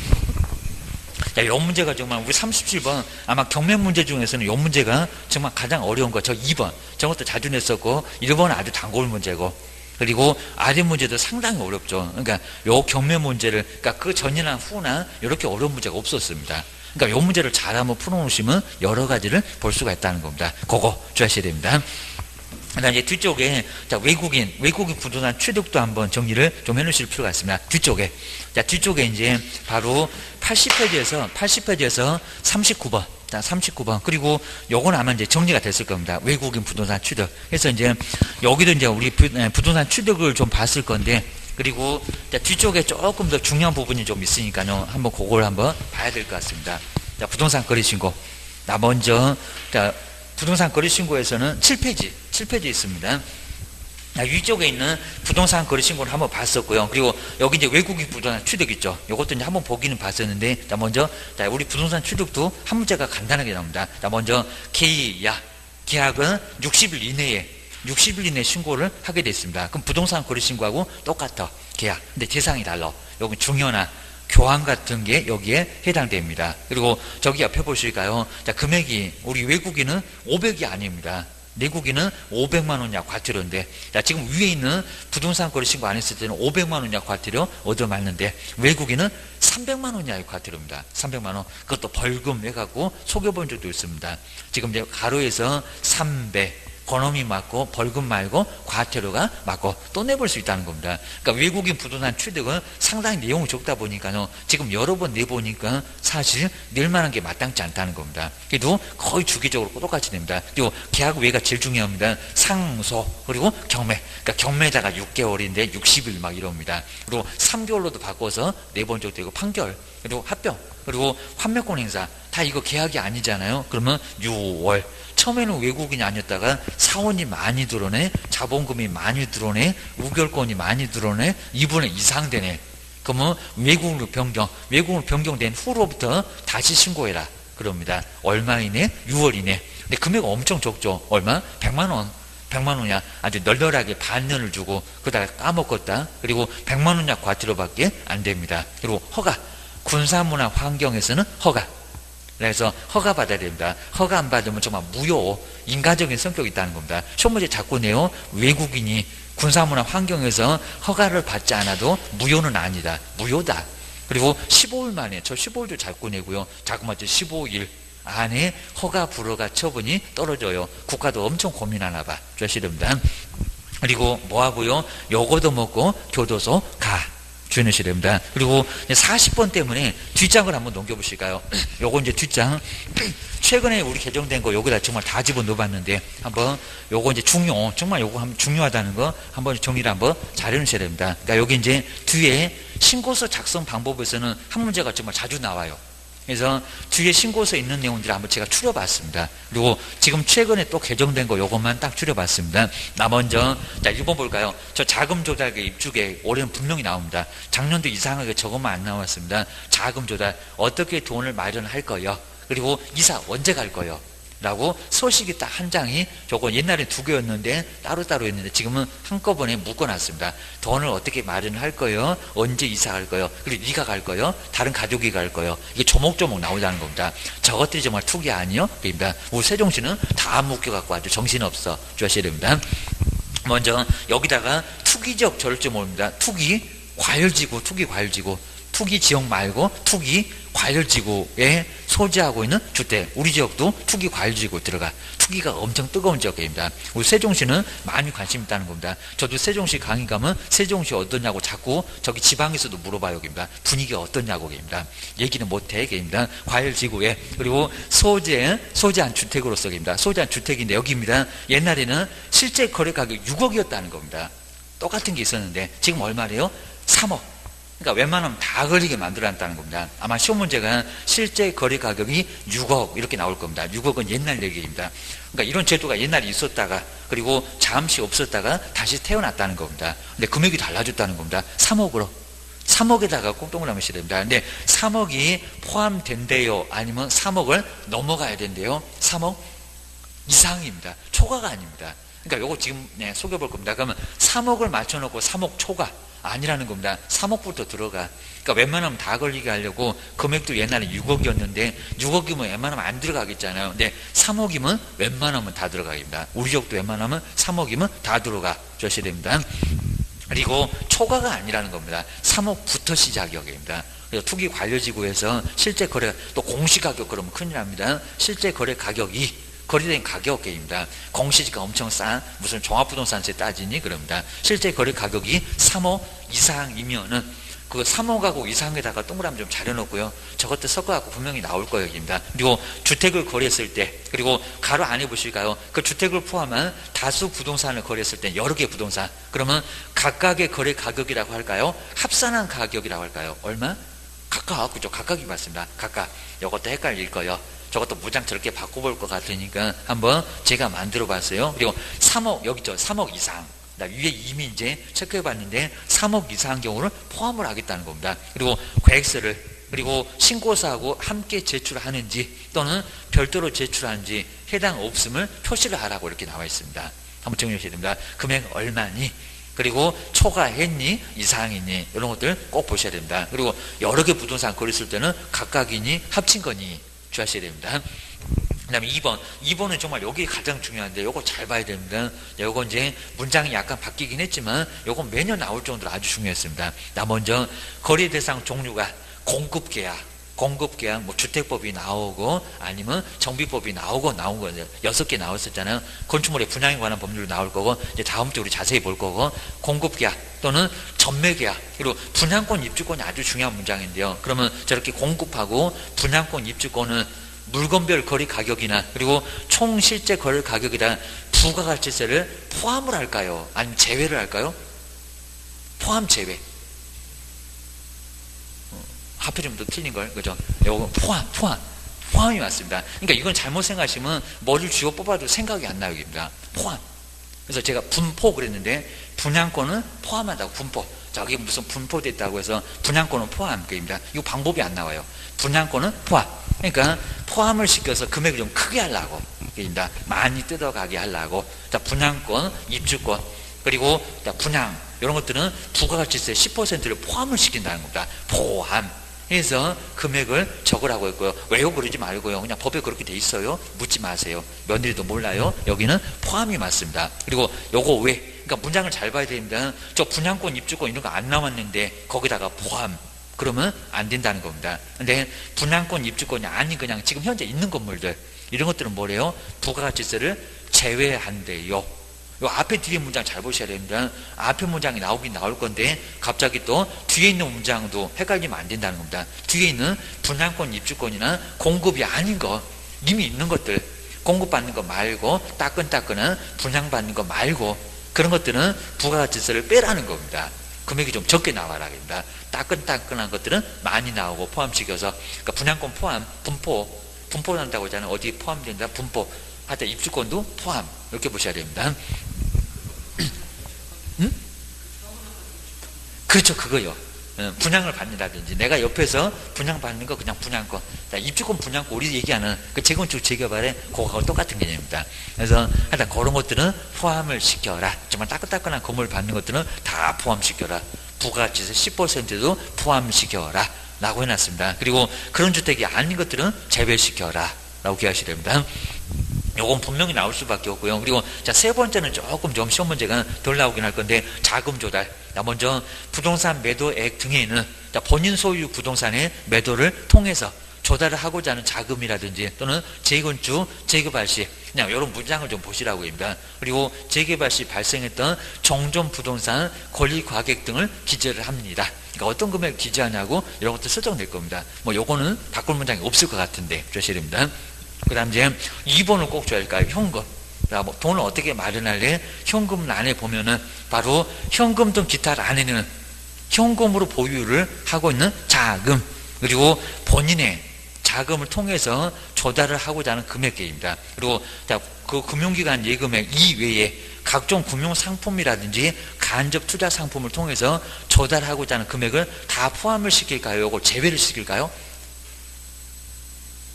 자, 이 문제가 정말 우리 37번 아마 경매 문제 중에서는 이 문제가 정말 가장 어려운 거. 저 2번 저것도 자주 냈었고 1번은 아주 단골 문제고, 그리고 아래 문제도 상당히 어렵죠. 그러니까 요 경매 문제를, 그러니까 그 전이나 후나 이렇게 어려운 문제가 없었습니다. 그러니까 요 문제를 잘 한번 풀어놓으시면 여러 가지를 볼 수가 있다는 겁니다. 그거 주의하셔야 됩니다. 그다음 이제 뒤쪽에 자 외국인 부동산 취득도 한번 정리를 좀 해놓으실 필요가 있습니다. 뒤쪽에 이제 바로 80페이지에서 39번. 자, 39번. 그리고 요건 아마 이제 정리가 됐을 겁니다. 외국인 부동산 취득. 그래서 이제 여기도 이제 우리 부동산 취득을 좀 봤을 건데, 그리고 뒤쪽에 조금 더 중요한 부분이 좀 있으니까요. 한번 그걸 한번 봐야 될 것 같습니다. 자, 부동산 거래신고. 먼저, 자, 부동산 거래신고에서는 7페이지 있습니다. 위쪽에 있는 부동산 거래신고를 한번 봤었고요. 그리고 여기 이제 외국인 부동산 취득 있죠. 이것도 이제 한번 보기는 봤었는데, 자, 먼저, 자, 우리 부동산 취득도 한 문제가 간단하게 나옵니다. 자, 먼저, 계약은 60일 이내에 신고를 하게 됐습니다. 그럼 부동산 거래신고하고 똑같아. 계약. 근데 대상이 달라. 여기 중요나 교환 같은 게 여기에 해당됩니다. 그리고 저기 옆에 보실까요? 자, 금액이 우리 외국인은 500이 아닙니다. 내국인은 500만 원 이하 과태료인데, 자, 지금 위에 있는 부동산 거래 신고 안 했을 때는 500만 원 이하 과태료 얻어맞는데, 외국인은 300만 원 이하의 과태료입니다. 300만 원. 그것도 벌금 내갖고 속여본 적도 있습니다. 지금 이제 가로에서 300 권험이 맞고 벌금 말고 과태료가 맞고 또 내볼 수 있다는 겁니다. 그러니까 외국인 부동산 취득은 상당히 내용이 적다 보니까요, 지금 여러 번 내보니까 사실 낼 만한 게 마땅치 않다는 겁니다. 그래도 거의 주기적으로 똑같이 냅니다. 그리고 계약 외가 제일 중요합니다. 상소 그리고 경매. 그러니까 경매자가 6개월인데 60일 막 이럽니다. 그리고 3개월로도 바꿔서 내본 적도 있고, 판결 그리고 합병 그리고 환매권 행사 다 이거 계약이 아니잖아요. 그러면 6월 처음에는 외국인이 아니었다가 사원이 많이 들어오네, 자본금이 많이 들어오네, 우결권이 많이 들어오네, 2분의 이상 되네. 그러면 외국으로 변경된 후로부터 다시 신고해라 그럽니다. 얼마 이내? 6월 이내. 근데 금액은 엄청 적죠. 얼마? 100만 원. 100만 원이야. 아주 널널하게 반년을 주고 그러다가 까먹었다. 그리고 100만 원이야 과태료밖에 안 됩니다. 그리고 허가. 군사문화 환경에서는 허가. 그래서 허가 받아야 됩니다. 허가 안 받으면 정말 무효, 인가적인 성격이 있다는 겁니다. 시험 문제 자꾸 내요. 외국인이 군사문화 환경에서 허가를 받지 않아도 무효는 아니다. 무효다. 그리고 15일 만에, 저 15일도 자꾸 내고요. 자꾸 맞죠. 15일 안에 허가 불허가 처분이 떨어져요. 국가도 엄청 고민하나 봐. 주시됩니다. 그리고 뭐 하고요? 요거도 먹고 교도소 가. 주의하셔야 됩니다. 그리고 40번 때문에 뒷장을 한번 넘겨보실까요? 요거 이제 뒷장. 최근에 우리 개정된 거 여기다 정말 다 집어 넣어봤는데 한번 요거 이제 정말 요거 중요하다는 거 한번 정리를 한번 잘 해놓으셔야 됩니다. 그러니까 여기 이제 뒤에 신고서 작성 방법에서는 한 문제가 정말 자주 나와요. 그래서 뒤에 신고서에 있는 내용들을 한번 제가 추려봤습니다. 그리고 지금 최근에 또 개정된 거 요것만 딱 추려봤습니다. 먼저 자 1번 볼까요? 저 자금 조달계 입주계 올해는 분명히 나옵니다. 작년도 이상하게 저것만 안 나왔습니다. 자금 조달 어떻게 돈을 마련할 거요? 그리고 이사 언제 갈 거요? 라고 소식이 딱 한 장이 저거 옛날에 2개였는데 따로따로 했는데 지금은 한꺼번에 묶어놨습니다. 돈을 어떻게 마련할 거요? 언제 이사 갈 거요? 그리고 네가 갈 거요? 다른 가족이 갈 거요? 이게 조목조목 나오자는 겁니다. 저것들이 정말 투기 아니요? 그러니까 우리 세종시는 다 묶여갖고 아주 정신없어 주셔야 됩니다. 먼저 여기다가 투기적 절제모입니다. 투기 과열지구, 투기 지역 말고 투기 과열지구에 소지하고 있는 주택, 우리 지역도 투기 과열지구 들어가. 투기가 엄청 뜨거운 지역입니다. 우리 세종시는 많이 관심 있다는 겁니다. 저도 세종시 강의 가면 세종시 어떠냐고 자꾸 저기 지방에서도 물어봐요. 여기입니다. 분위기가 어떠냐고 입니다. 얘기는 못해. 입니다. 과열지구에. 그리고 소재한 주택으로서 입니다. 소재한 주택인데 여기입니다. 옛날에는 실제 거래 가격이 6억이었다는 겁니다. 똑같은 게 있었는데 지금 얼마래요? 3억. 그러니까 웬만하면 다 걸리게 만들어놨다는 겁니다. 아마 시험 문제가 실제 거래 가격이 6억 이렇게 나올 겁니다. 6억은 옛날 얘기입니다. 그러니까 이런 제도가 옛날에 있었다가 그리고 잠시 없었다가 다시 태어났다는 겁니다. 근데 금액이 달라졌다는 겁니다. 3억으로. 3억에다가 꼭 동그라미셔야 됩니다. 근데 3억이 포함된대요? 아니면 3억을 넘어가야 된대요? 3억 이상입니다. 초과가 아닙니다. 그러니까 요거 지금 속여볼 겁니다. 그러면 3억을 맞춰놓고 3억 초과 아니라는 겁니다. 3억부터 들어가. 그러니까 웬만하면 다 걸리게 하려고 금액도 옛날에 6억이었는데 6억이면 웬만하면 안 들어가겠잖아요. 근데 3억이면 웬만하면 다 들어가겠습니다. 우리 지역도 웬만하면 3억이면 다 들어가 주셔야 됩니다. 그리고 초과가 아니라는 겁니다. 3억부터 시작역입니다. 그래서 투기 관료지구에서 실제 거래 또 공시가격 그러면 큰일 납니다. 실제 거래 가격이 거래된 가격입니다. 공시지가 엄청 싼 무슨 종합부동산세 따지니 그럽니다. 실제 거래 가격이 3억 이상이면은 그 3억하고 이상에다가 동그라미 좀 잘 해놓고요. 저것도 섞어갖고 분명히 나올 거입니다. 그리고 주택을 거래했을 때 그리고 가로 안에 보실까요? 그 주택을 포함한 다수 부동산을 거래했을 때 여러 개 부동산 그러면 각각의 거래 가격이라고 할까요? 합산한 가격이라고 할까요? 얼마? 각각 그죠? 각각이 맞습니다. 각각 이것도 헷갈릴 거예요. 저것도 무장 저렇게 바꿔볼 것 같으니까 한번 제가 만들어 봤어요. 그리고 3억 여기 있죠. 3억 이상 나 위에 이미 이제 체크해 봤는데 3억 이상 경우를 포함을 하겠다는 겁니다. 그리고 계획서를 그리고 신고서하고 함께 제출하는지 또는 별도로 제출하는지 해당 없음을 표시를 하라고 이렇게 나와 있습니다. 한번 정리하셔야 됩니다. 금액 얼마니? 그리고 초과했니? 이상이니? 이런 것들 꼭 보셔야 됩니다. 그리고 여러 개 부동산 거래했을 때는 각각이니? 합친 거니? 주셔야 됩니다. 그 다음에 2번은 정말 여기 가장 중요한데 요거 잘 봐야 됩니다. 요거 이제 문장이 약간 바뀌긴 했지만 요거 매년 나올 정도로 아주 중요했습니다. 먼저 거래 대상 종류가 공급계약 뭐 주택법이 나오고 아니면 정비법이 나오고 나온 거예요. 6개 나왔었잖아요. 건축물의 분양에 관한 법률로 나올 거고 이제 다음 주에 우리 자세히 볼 거고 공급계약 또는 전매계약 그리고 분양권 입주권이 아주 중요한 문장인데요. 그러면 저렇게 공급하고 분양권 입주권은 물건별 거래 가격이나 그리고 총 실제 거래 가격이나 부가가치세를 포함을 할까요? 아니면 제외를 할까요? 포함 제외. 하필이면 또 틀린 걸 그죠? 요거 포함 포함이 맞습니다. 그러니까 이건 잘못 생각하시면 머리를 쥐어 뽑아도 생각이 안 나요. 입니다. 포함. 그래서 제가 분포 그랬는데 분양권은 포함한다고. 분포. 저기 무슨 분포돼 있다고 해서 분양권은 포함. 그입니다. 이거 방법이 안 나와요. 분양권은 포함. 그러니까 포함을 시켜서 금액을 좀 크게 하려고. 그입니다. 많이 뜯어가게 하려고. 자, 분양권, 입주권, 그리고 자, 분양 이런 것들은 부가가치세 10%를 포함을 시킨다는 겁니다. 포함. 해서 금액을 적으라고 했고요. 왜요? 그러지 말고요. 그냥 법에 그렇게 돼 있어요. 묻지 마세요. 며느리도 몰라요. 여기는 포함이 맞습니다. 그리고 요거 왜? 그러니까 문장을 잘 봐야 됩니다. 저 분양권, 입주권 이런 거 안 나왔는데 거기다가 포함. 그러면 안 된다는 겁니다. 근데 분양권, 입주권이 아닌 그냥 지금 현재 있는 건물들 이런 것들은 뭐래요? 부가가치세를 제외한대요. 요 앞에 뒤에 문장 잘 보셔야 됩니다. 앞에 문장이 나오긴 나올 건데 갑자기 또 뒤에 있는 문장도 헷갈리면 안 된다는 겁니다. 뒤에 있는 분양권, 입주권이나 공급이 아닌 거, 이미 있는 것들, 공급받는 거 말고 따끈따끈한 분양받는 거 말고 그런 것들은 부가가치세를 빼라는 겁니다. 금액이 좀 적게 나와라 합니다. 따끈따끈한 것들은 많이 나오고 포함시켜서, 그러니까 분양권 포함, 분포 난다고 하잖아요. 어디 포함된다? 분포. 하여튼 입주권도 포함. 이렇게 보셔야 됩니다. 응? 그렇죠. 그거요. 분양을 받는다든지 내가 옆에서 분양받는 거 그냥 분양권. 입주권 분양권 우리 얘기하는 그 재건축 재개발에 그거하고 똑같은 개념입니다. 그래서 하여튼 그런 것들은 포함을 시켜라. 정말 따끈따끈한 건물 받는 것들은 다 포함시켜라. 부가가치세 10%도 포함시켜라 라고 해놨습니다. 그리고 그런 주택이 아닌 것들은 제외시켜라 라고 기하셔야 됩니다. 요건 분명히 나올 수밖에 없고요. 그리고 자, 세 번째는 조금 좀 시험 문제가 덜 나오긴 할 건데 자금 조달. 자, 먼저 부동산 매도액 등에 있는 자, 본인 소유 부동산의 매도를 통해서 조달을 하고자 하는 자금이라든지 또는 재건축, 재개발 시 그냥 이런 문장을 좀 보시라고 합니다. 그리고 재개발 시 발생했던 종전 부동산 권리 과객 등을 기재를 합니다. 그러니까 어떤 금액을 기재하냐고 이런 것도 설정될 겁니다. 뭐 요거는 바꿀 문장이 없을 것 같은데 주셔야 됩니다. 그 다음 이제 2번을 꼭 줘야 할까요? 현금. 뭐 돈을 어떻게 마련할래? 현금란에 보면은 바로 현금 등 기타란에는 현금으로 보유를 하고 있는 자금 그리고 본인의 자금을 통해서 조달을 하고자 하는 금액계입니다. 그리고 그 금융기관 예금액 이외에 각종 금융상품이라든지 간접 투자 상품을 통해서 조달하고자 하는 금액을 다 포함을 시킬까요? 요거 제외를 시킬까요?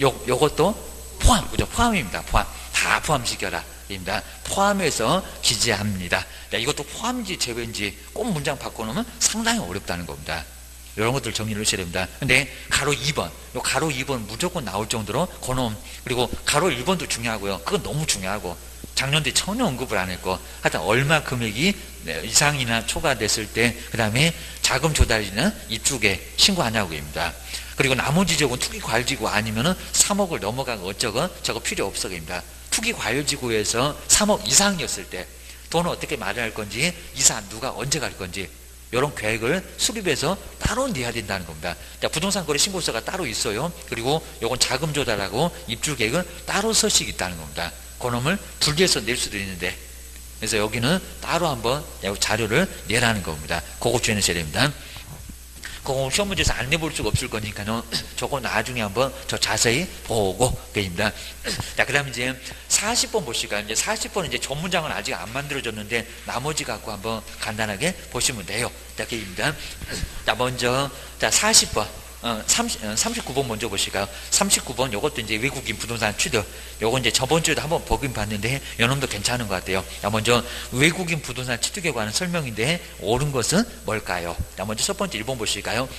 요것도 포함, 그죠? 포함입니다. 포함. 다 포함시켜라. 입니다. 포함해서 기재합니다. 이것도 포함인지 제외인지 꼭 문장 바꿔놓으면 상당히 어렵다는 겁니다. 이런 것들 정리를 하셔야 됩니다. 근데 가로 2번, 요 가로 2번 무조건 나올 정도로 고놈, 그리고 가로 1번도 중요하고요. 그건 너무 중요하고, 작년도에 전혀 언급을 안 했고, 하여튼 얼마 금액이 이상이나 초과됐을 때, 그 다음에 자금 조달이나 입주계 신고하냐고입니다. 그리고 나머지 지역은 투기과열지구 아니면은 3억을 넘어가고 어쩌고 저거 필요 없어입니다. 투기과열지구에서 3억 이상이었을 때 돈을 어떻게 마련할 건지, 이사 누가 언제 갈 건지 이런 계획을 수립해서 따로 내야 된다는 겁니다. 부동산 거래 신고서가 따로 있어요. 그리고 요건 자금 조달하고 입주 계획은 따로 서식이 있다는 겁니다. 그놈을 분리해서 낼 수도 있는데, 그래서 여기는 따로 한번 자료를 내라는 겁니다. 그거 주의하셔야 됩니다. 그거 시험 문제에서 안 내볼 수가 없을 거니까요. 저거 나중에 한번 저 자세히 보고 계십니다. 자, 그 다음에 이제 40번 보실까요? 이제 40번은 이제 전문장은 아직 안 만들어졌는데 나머지 갖고 한번 간단하게 보시면 돼요. 자, 계십니다. 자, 먼저, 자, 40번. 39번 먼저 보실까요? 39번, 요것도 이제 외국인 부동산 취득. 요거 이제 저번 주에도 한번 보긴 봤는데, 요놈도 괜찮은 것 같아요. 자, 먼저, 외국인 부동산 취득에 관한 설명인데, 옳은 것은 뭘까요? 자, 먼저 첫 번째 1번 보실까요?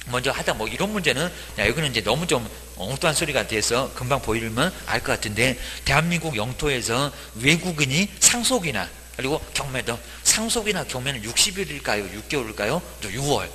먼저 하다 뭐 이런 문제는, 야, 여기는 이제 너무 좀 엉뚱한 소리가 돼서 금방 보이면 알 것 같은데, 대한민국 영토에서 외국인이 상속이나, 그리고 경매도, 상속이나 경매는 60일일까요? 6개월일까요? 6월.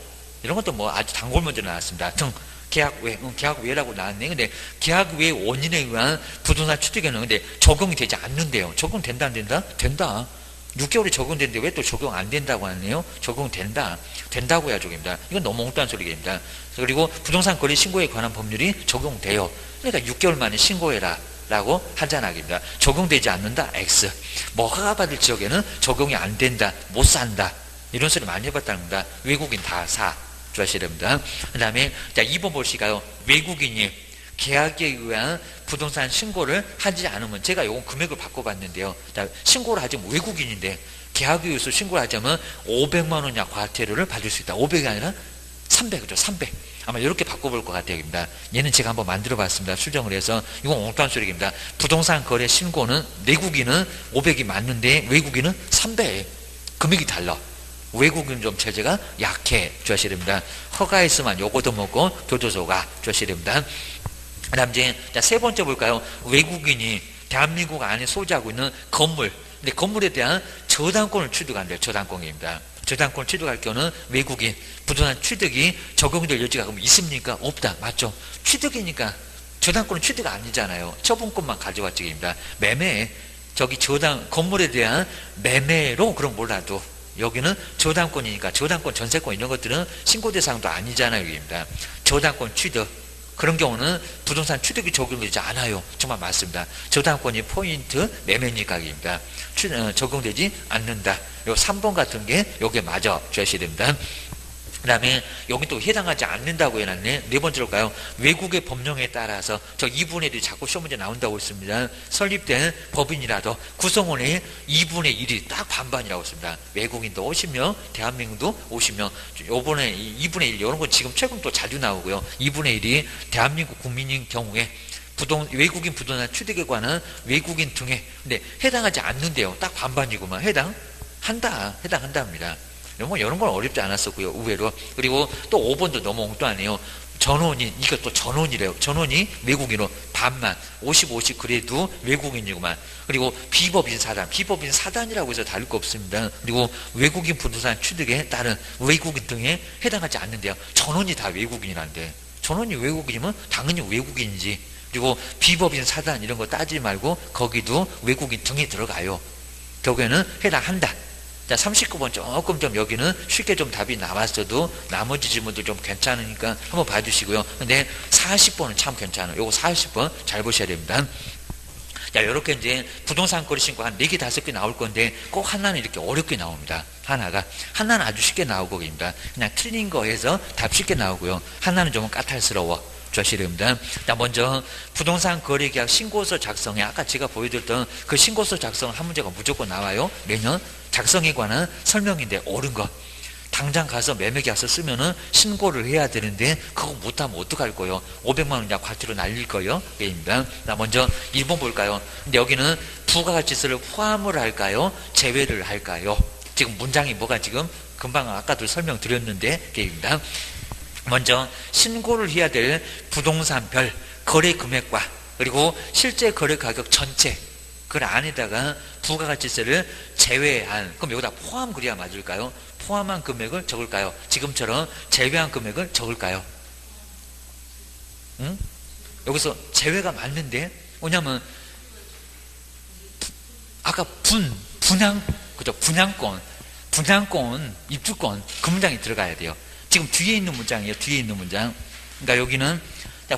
이런 것도 뭐 아주 단골 문제 나왔습니다. 등 계약 외, 계약 외라고 나왔네. 근데 계약 외 원인에 의한 부동산 취득에는 근데 적용이 되지 않는데요. 적용된다 안 된다? 된다. 6개월이 적용되는데 왜 또 적용 안 된다고 하네요? 적용된다. 된다고 해야 적용입니다. 이건 너무 엉뚱한 소리입니다. 그리고 부동산 거래 신고에 관한 법률이 적용돼요. 그러니까 6개월 만에 신고해라 라고 하잖아입니다. 적용되지 않는다. X. 뭐 허가받을 지역에는 적용이 안 된다. 못 산다. 이런 소리 많이 해봤다는 겁니다. 외국인 다 사. 주하셔야 됩니다. 그 다음에, 자, 2번 보실까요? 외국인이 계약에 의한 부동산 신고를 하지 않으면, 제가 요건 금액을 바꿔봤는데요. 신고를 하자면 외국인인데 계약에 의해서 신고를 하자면 500만 원 이하 과태료를 받을 수 있다. 500이 아니라 300이죠. 300. 아마 이렇게 바꿔볼 것 같아요. 얘는 제가 한번 만들어봤습니다. 수정을 해서. 이건 엉뚱한 소리입니다. 부동산 거래 신고는 내국인은 500이 맞는데 외국인은 300. 금액이 달라. 외국인 좀 체제가 약해 주셔야 됩니다. 허가했으면 요거도 먹고 교도소가 주셔야 됩니다. 그 다음 이제 세 번째 볼까요? 외국인이 대한민국 안에 소지하고 있는 건물, 근데 건물에 대한 저당권을 취득한대요. 저당권입니다. 저당권 취득할 경우는 외국인 부동산 취득이 적용될 여지가 그럼 있습니까? 없다. 맞죠? 취득이니까 저당권은 취득 아니잖아요. 처분권만 가져왔지입니다. 매매, 저당 건물에 대한 매매로 그럼 몰라도 여기는 저당권이니까 저당권, 전세권 이런 것들은 신고 대상도 아니잖아요. 여기입니다. 저당권 취득, 그런 경우는 부동산 취득이 적용되지 않아요. 정말 맞습니다. 저당권이 포인트 매매니까 입니다. 적용되지 않는다. 요 3번 같은 게 요게 맞아 주셔야 됩니다. 그 다음에 여기 또 해당하지 않는다고 해놨네. 네 번째로일까요? 외국의 법령에 따라서 저 2분의 1이 자꾸 시험 문제 나온다고 했습니다. 설립된 법인이라도 구성원의 2분의 1이 딱 반반이라고 했습니다. 외국인도 50명, 대한민국도 50명. 요번에 2분의 1 이런 건 지금 최근 또 자주 나오고요. 2분의 1이 대한민국 국민인 경우에 외국인 부동산 취득에 관한 외국인 등에 근데 해당하지 않는데요. 딱 반반이구만. 해당한답니다. 이런 건 어렵지 않았었고요. 의외로. 그리고 또 5번도 너무 엉뚱하네요. 전원이, 이것도 전원이래요. 전원이 외국인으로 반만 50, 50 그래도 외국인이구만. 그리고 비법인 사단, 비법인 사단이라고 해서 다를 거 없습니다. 그리고 외국인 부동산 취득에 따른 외국인 등에 해당하지 않는데요. 전원이 다 외국인이란데 전원이 외국인이면 당연히 외국인이지. 그리고 비법인 사단 이런 거 따지지 말고 거기도 외국인 등에 들어가요. 결국에는 해당한다. 자, 39번 조금 좀 여기는 쉽게 좀 답이 나왔어도 나머지 질문도 좀 괜찮으니까 한번 봐주시고요. 근데 40번은 참 괜찮아요. 요거 40번 잘 보셔야 됩니다. 자, 요렇게 이제 부동산 거래 신고 한 4개, 5개 나올 건데 꼭 하나는 이렇게 어렵게 나옵니다. 하나는 아주 쉽게 나오고 입니다. 그냥 틀린 거에서 답 쉽게 나오고요. 하나는 좀 까탈스러워. 주셔야 됩니다. 자, 먼저 부동산 거래계약 신고서 작성에 아까 제가 보여드렸던 그 신고서 작성 한 문제가 무조건 나와요. 매년 작성에 관한 설명인데 옳은 거. 당장 가서 매매계약서 쓰면은 신고를 해야 되는데 그거 못하면 어떡할 거예요? 500만 원 이하 과태료 날릴 거예요. 입니다. 자, 먼저 1번 볼까요? 근데 여기는 부가가치세를 포함을 할까요? 제외를 할까요? 지금 문장이 뭐가 지금 금방 아까도 설명드렸는데 입니다. 먼저 신고를 해야 될 부동산별 거래 금액과 그리고 실제 거래 가격 전체 그 안에다가 부가가치세를 제외한, 그럼 여기다 포함 그래야 맞을까요? 포함한 금액을 적을까요? 지금처럼 제외한 금액을 적을까요? 응? 여기서 제외가 맞는데, 왜냐면 아까 분양권, 입주권 그 문장이 들어가야 돼요. 지금 뒤에 있는 문장이에요. 뒤에 있는 문장. 그러니까 여기는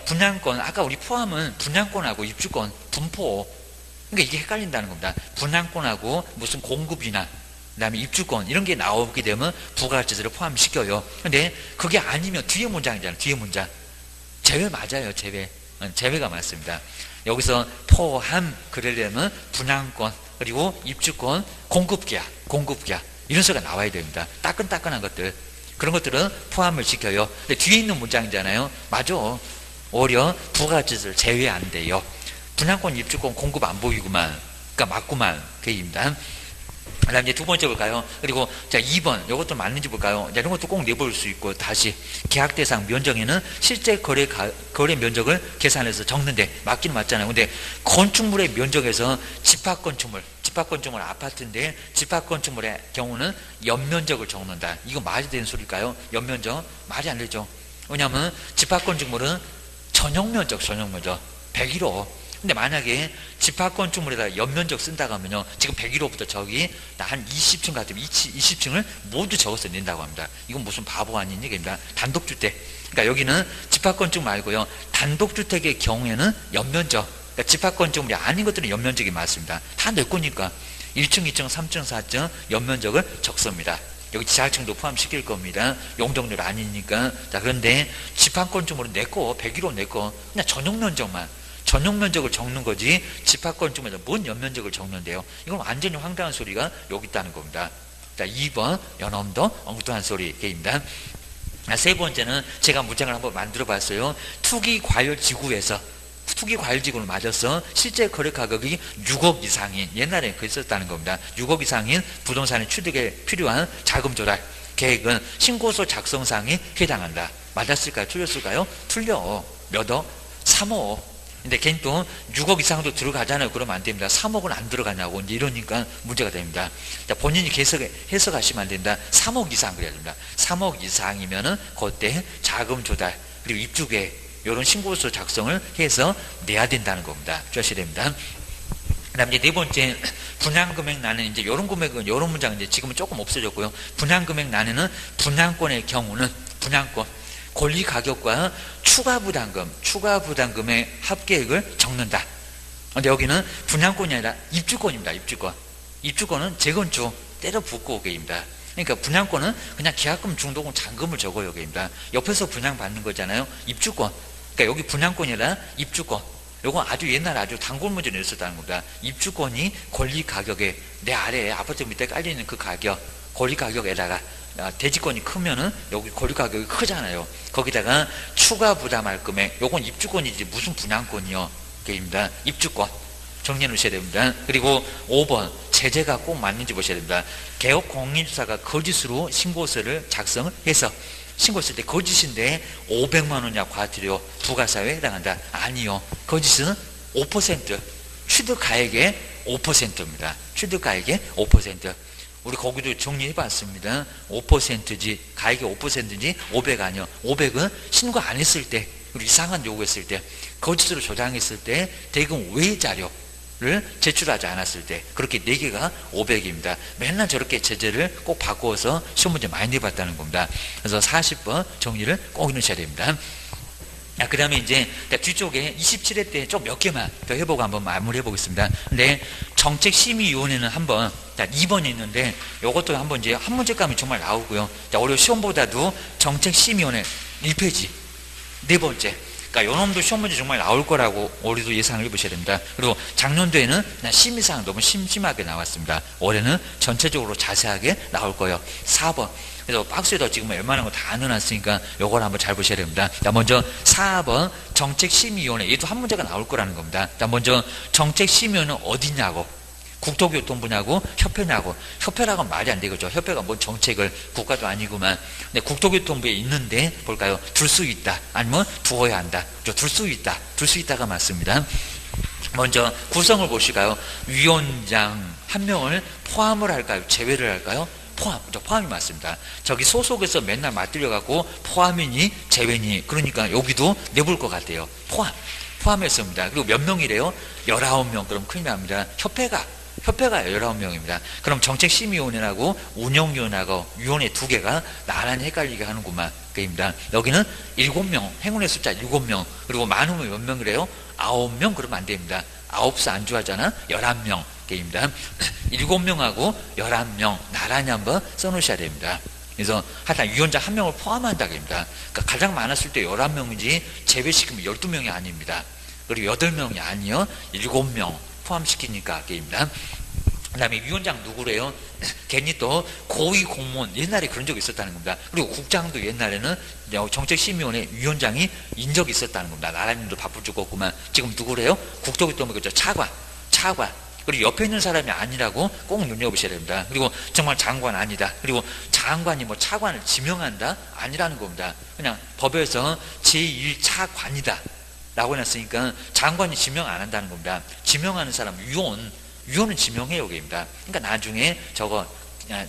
분양권, 아까 우리 포함은 분양권하고 입주권, 분포. 그러니까 이게 헷갈린다는 겁니다. 분양권하고 무슨 공급이나 그다음에 입주권 이런 게 나오게 되면 부가가치세를 포함시켜요. 근데 그게 아니면 뒤에 문장이잖아요. 뒤에 문장. 제외 맞아요. 제외가 맞습니다. 여기서 포함 그러려면 분양권 그리고 입주권, 공급계약 이런 소리가 나와야 됩니다. 따끈따끈한 것들. 그런 것들은 포함을 시켜요. 근데 뒤에 있는 문장이잖아요. 맞아. 오히려 부가가치세를 제외 안 돼요. 분양권, 입주권, 공급 안 보이구만. 그러니까 맞구만. 그입니다. 그 다음 이제 두 번째 볼까요? 그리고 자 2번 이것도 맞는지 볼까요? 자, 이런 것도 꼭 내볼 수 있고 다시 계약 대상 면적에는 실제 거래 면적을 계산해서 적는데 맞기는 맞잖아요. 근데 건축물의 면적에서 집합건축물 아파트인데 집합건축물의 경우는 연면적을 적는다. 이거 말이 되는 소리일까요? 연면적 말이 안 되죠. 왜냐하면 집합건축물은 전용면적 101호. 근데 만약에 집합건축물에다 연면적 쓴다고 하면요, 지금 101호부터 저기 한 20층 같으면 20층을 모두 적어서 낸다고 합니다. 이건 무슨 바보 아닌 얘기입니다. 단독주택. 그러니까 여기는 집합건축 말고요, 단독주택의 경우에는 연면적, 그러니까 집합건축물이 아닌 것들은 연면적이 맞습니다. 다 내 거니까 1층, 2층, 3층, 4층 연면적을 적습니다. 여기 지하층도 포함시킬 겁니다. 용적률 아니니까. 자, 그런데 집합건축물은 내거 101호 내거 그냥 전용 면적만 전용 면적을 적는 거지 집합건축물에서 뭔 연면적을 적는데요. 이건 완전히 황당한 소리가 여기 있다는 겁니다. 자, 2번 연엄도 엉뚱한 소리입니다. 세 번째는 제가 문장을 한번 만들어 봤어요. 투기과열지구에서 투기과열지구를 맞아서 실제 거래 가격이 6억 이상인, 옛날에 그랬었다는 겁니다. 6억 이상인 부동산의 취득에 필요한 자금 조달 계획은 신고서 작성사항에 해당한다. 맞았을까요? 틀렸을까요? 틀려. 몇 억? 3억. 근데 걔는 또 6억 이상도 들어가잖아요. 그러면 안 됩니다. 3억은 안 들어가냐고 이제 이러니까 문제가 됩니다. 자, 본인이 해석하시면 안 된다. 3억 이상 그래야 됩니다. 3억 이상이면은 그때 자금 조달 그리고 입주계획 이런 신고서 작성을 해서 내야 된다는 겁니다. 주셔야 됩니다. 그다음 이제 네 번째 분양금액 난해 이제 이런 금액은 이런 문장 이제 지금은 조금 없어졌고요. 분양금액 난해는 분양권의 경우는 분양권 권리 가격과 추가 부담금의 합계액을 적는다. 근데 여기는 분양권이 아니라 입주권입니다. 입주권은 재건축 때려 붓고 오게입니다. 그러니까 분양권은 그냥 계약금, 중도금, 잔금을 적어요. 여기입니다. 옆에서 분양받는 거잖아요. 입주권. 그러니까 여기 분양권이라 입주권. 요건 아주 옛날 아주 단골 문제 냈었다는 겁니다. 입주권이 권리 가격에 내 아래에 아파트 밑에 깔려있는 그 가격, 권리 가격에다가 대지권이 크면은 여기 권리 가격이 크잖아요. 거기다가 추가 부담할 금액, 요건 입주권이지 무슨 분양권이요. 그입니다. 입주권. 정리해 놓으셔야 됩니다. 그리고 5번 제재가 꼭 맞는지 보셔야 됩니다. 개업 공인주사가 거짓으로 신고서를 작성해서 신고했을 때 거짓인데 500만 원이야 과태료 부가사회에 해당한다. 아니요. 거짓은 5% 취득가액의 5%입니다. 취득가액의 5%. 우리 거기도 정리해봤습니다. 5%지 가액이 5%인지 500 아니요. 500은 신고 안 했을 때 그리고 이상한 요구했을 때 거짓으로 조장했을 때 대금 외 자료를 제출하지 않았을 때 그렇게 4개가 500입니다. 맨날 저렇게 제재를 꼭 바꾸어서 시험 문제 많이 내봤다는 겁니다. 그래서 40번 정리를 꼭 넣으셔야 됩니다. 그 다음에 이제 뒤쪽에 27회 때 좀 몇 개만 더 해보고 한번 마무리해 보겠습니다. 근데 정책심의위원회는 한번 2번이 있는데 이것도 한번 이제 한 문제감이 정말 나오고요. 올해 시험보다도 정책심의위원회 1페이지 네 번째. 그러니까 요놈도 시험 문제 정말 나올 거라고 올해도 예상을 해보셔야 됩니다. 그리고 작년도에는 심의사항 너무 심심하게 나왔습니다. 올해는 전체적으로 자세하게 나올 거예요. 4번. 그래서 박스에다 지금 웬만한 거 다 넣어놨으니까 요걸 한번 잘 보셔야 됩니다. 자, 먼저 4번 정책심의위원회. 얘도 한 문제가 나올 거라는 겁니다. 자, 먼저 정책심의위원회는 어디냐고. 국토교통부냐고 협회냐고. 협회라고 말이 안 되겠죠. 협회가 뭔 정책을 국가도 아니구만. 근데 국토교통부에 있는데 볼까요? 둘 수 있다. 아니면 두어야 한다. 둘 수 있다. 둘 수 있다가 맞습니다. 먼저 구성을 보실까요? 위원장 한 명을 포함을 할까요? 제외를 할까요? 포함이 맞습니다. 저기 소속에서 맨날 맞들려갖고 포함이니 제외니 그러니까 여기도 내볼 것 같아요. 포함했습니다. 그리고 몇 명이래요? 19명. 그럼 큰일 납니다. 협회가 19명입니다. 그럼 정책심의위원회하고 운영위원회하고 위원회 2개가 나란히 헷갈리게 하는구만. 그입니다. 여기는 7명, 행운의 숫자 7명. 그리고 많으면 몇 명이래요? 9명. 그러면 안 됩니다. 9수 안 좋아하잖아. 11명. 입니다. 7명하고 11명 나란히 한번 써놓으셔야 됩니다. 그래서 하여튼 위원장 한 명을 포함한다고 합니다. 그러니까 가장 많았을 때 11명이지 제외시키면 12명이 아닙니다. 그리고 8명이 아니요 7명 포함시키니까 게임입니다. 그 다음에 위원장 누구래요? 괜히 또 고위 공무원 옛날에 그런 적이 있었다는 겁니다. 그리고 국장도 옛날에는 정책심의위원회 위원장이 인 적이 있었다는 겁니다. 나라님도 바쁠 줄 없구만. 지금 누구래요? 국토교통부 차관. 그리고 옆에 있는 사람이 아니라고 꼭 눈여보셔야 됩니다. 그리고 정말 장관 아니다. 그리고 장관이 뭐 차관을 지명한다? 아니라는 겁니다. 그냥 법에서 제1차관이다 라고 해놨으니까 장관이 지명 안 한다는 겁니다. 지명하는 사람 위원은 지명해요. 여기입니다. 그러니까 나중에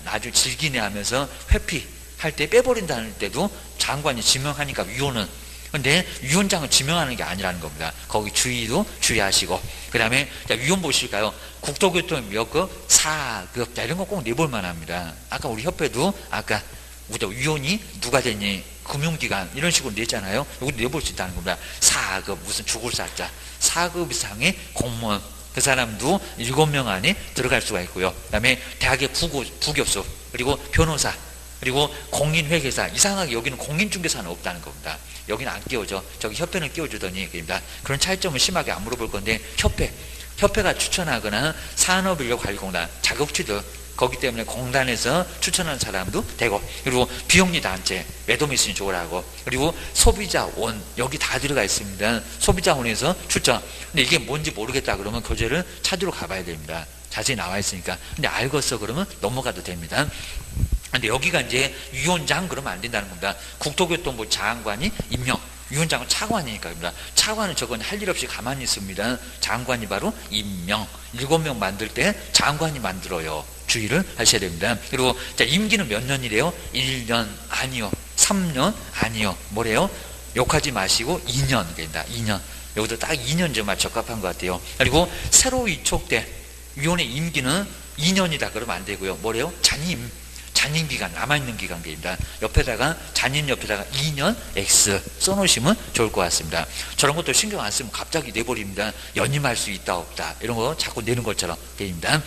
나중에 즐기네 하면서 회피할 때 빼버린다는 때도 장관이 지명하니까 위원은. 근데 위원장은 지명하는 게 아니라는 겁니다. 거기 주의도 주의하시고. 그 다음에 위원 보실까요? 국토교통 몇 급? 4급. 이런 거 꼭 내볼 만합니다. 아까 우리 협회도 아까 위원이 누가 됐니? 금융기관 이런 식으로 냈잖아요. 이것도 내볼 수 있다는 겁니다. 4급 무슨 죽을 사자. 4급 이상의 공무원. 그 사람도 7명 안에 들어갈 수가 있고요. 그 다음에 대학의 부교수 그리고 변호사 그리고 공인회계사, 이상하게 여기는 공인중개사는 없다는 겁니다. 여기는 안 끼워져. 저기 협회는 끼워주더니 그입니다. 그런 차이점은 심하게 안 물어볼 건데 협회가 추천하거나 산업인력관리공단 자격 취득 거기 때문에 공단에서 추천하는 사람도 되고, 그리고 비영리 단체 매도매수인 쪽을 하고, 그리고 소비자원 여기 다 들어가 있습니다. 소비자원에서 추천. 근데 이게 뭔지 모르겠다 그러면 교재를 찾으러 가봐야 됩니다. 자세히 나와 있으니까. 근데 알겠어 그러면 넘어가도 됩니다. 근데 여기가 이제 위원장 그러면 안 된다는 겁니다. 국토교통부 장관이 임명. 위원장은 차관이니까입니다. 차관은 저건 할 일 없이 가만히 있습니다. 장관이 바로 임명. 7명 만들 때 장관이 만들어요. 주의를 하셔야 됩니다. 그리고 자, 임기는 몇 년이래요? 1년 아니요. 3년 아니요. 뭐래요? 욕하지 마시고 2년 됩니다. 2년. 여기도 딱 2년 정말 적합한 것 같아요. 그리고 새로 위촉된 위원의 임기는 2년이다 그러면 안 되고요. 뭐래요? 잔임 기간, 남아있는 기간입니다. 옆에다가 잔임 옆에다가 2년 X 써놓으시면 좋을 것 같습니다. 저런 것도 신경 안 쓰면 갑자기 내버립니다. 연임할 수 있다 없다 이런 거 자꾸 내는 것처럼 됩니다.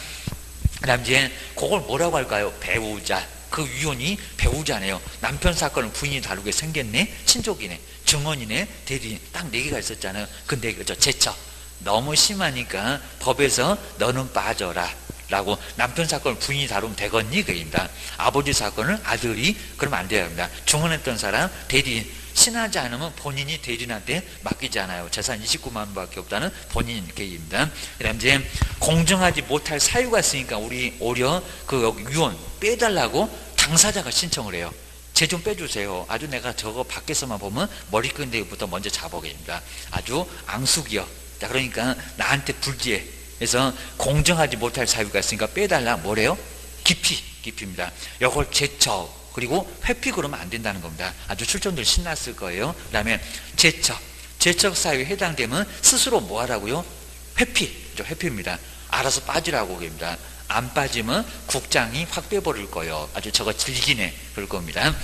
그다음 이제 그걸 뭐라고 할까요? 배우자. 그 위원이 배우자네요. 남편 사건을 부인이 다루게 생겼네. 친족이네. 증언이네. 대리인. 딱 4개가 있었잖아요. 근데 저 제처. 너무 심하니까 법에서 너는 빠져라 라고 남편 사건을 부인이 다루면 되겠니? 그입니다. 아버지 사건을 아들이 그러면 안 돼야 합니다. 증언했던 사람 대리인. 친하지 않으면 본인이 대리인한테 맡기지 않아요. 재산 29만 원밖에 없다는 본인 계획입니다. 그 다음 이제 공정하지 못할 사유가 있으니까 우리 오히려 그 여기 위원 빼달라고 당사자가 신청을 해요. 쟤 좀 빼주세요. 아주 내가 저거 밖에서만 보면 머리끈대기부터 먼저 잡아갑니다. 아주 앙숙이요. 자, 그러니까 나한테 불리해. 그래서 공정하지 못할 사유가 있으니까 빼달라. 뭐래요? 기피입니다. 이걸 제처. 그리고 회피 그러면 안 된다는 겁니다. 아주 출전들 신났을 거예요. 그 다음에 제척 사유에 해당되면 스스로 뭐 하라고요? 회피입니다. 알아서 빠지라고 합니다. 안 빠지면 국장이 확 빼버릴 거예요. 아주 저거 질기네 그럴 겁니다.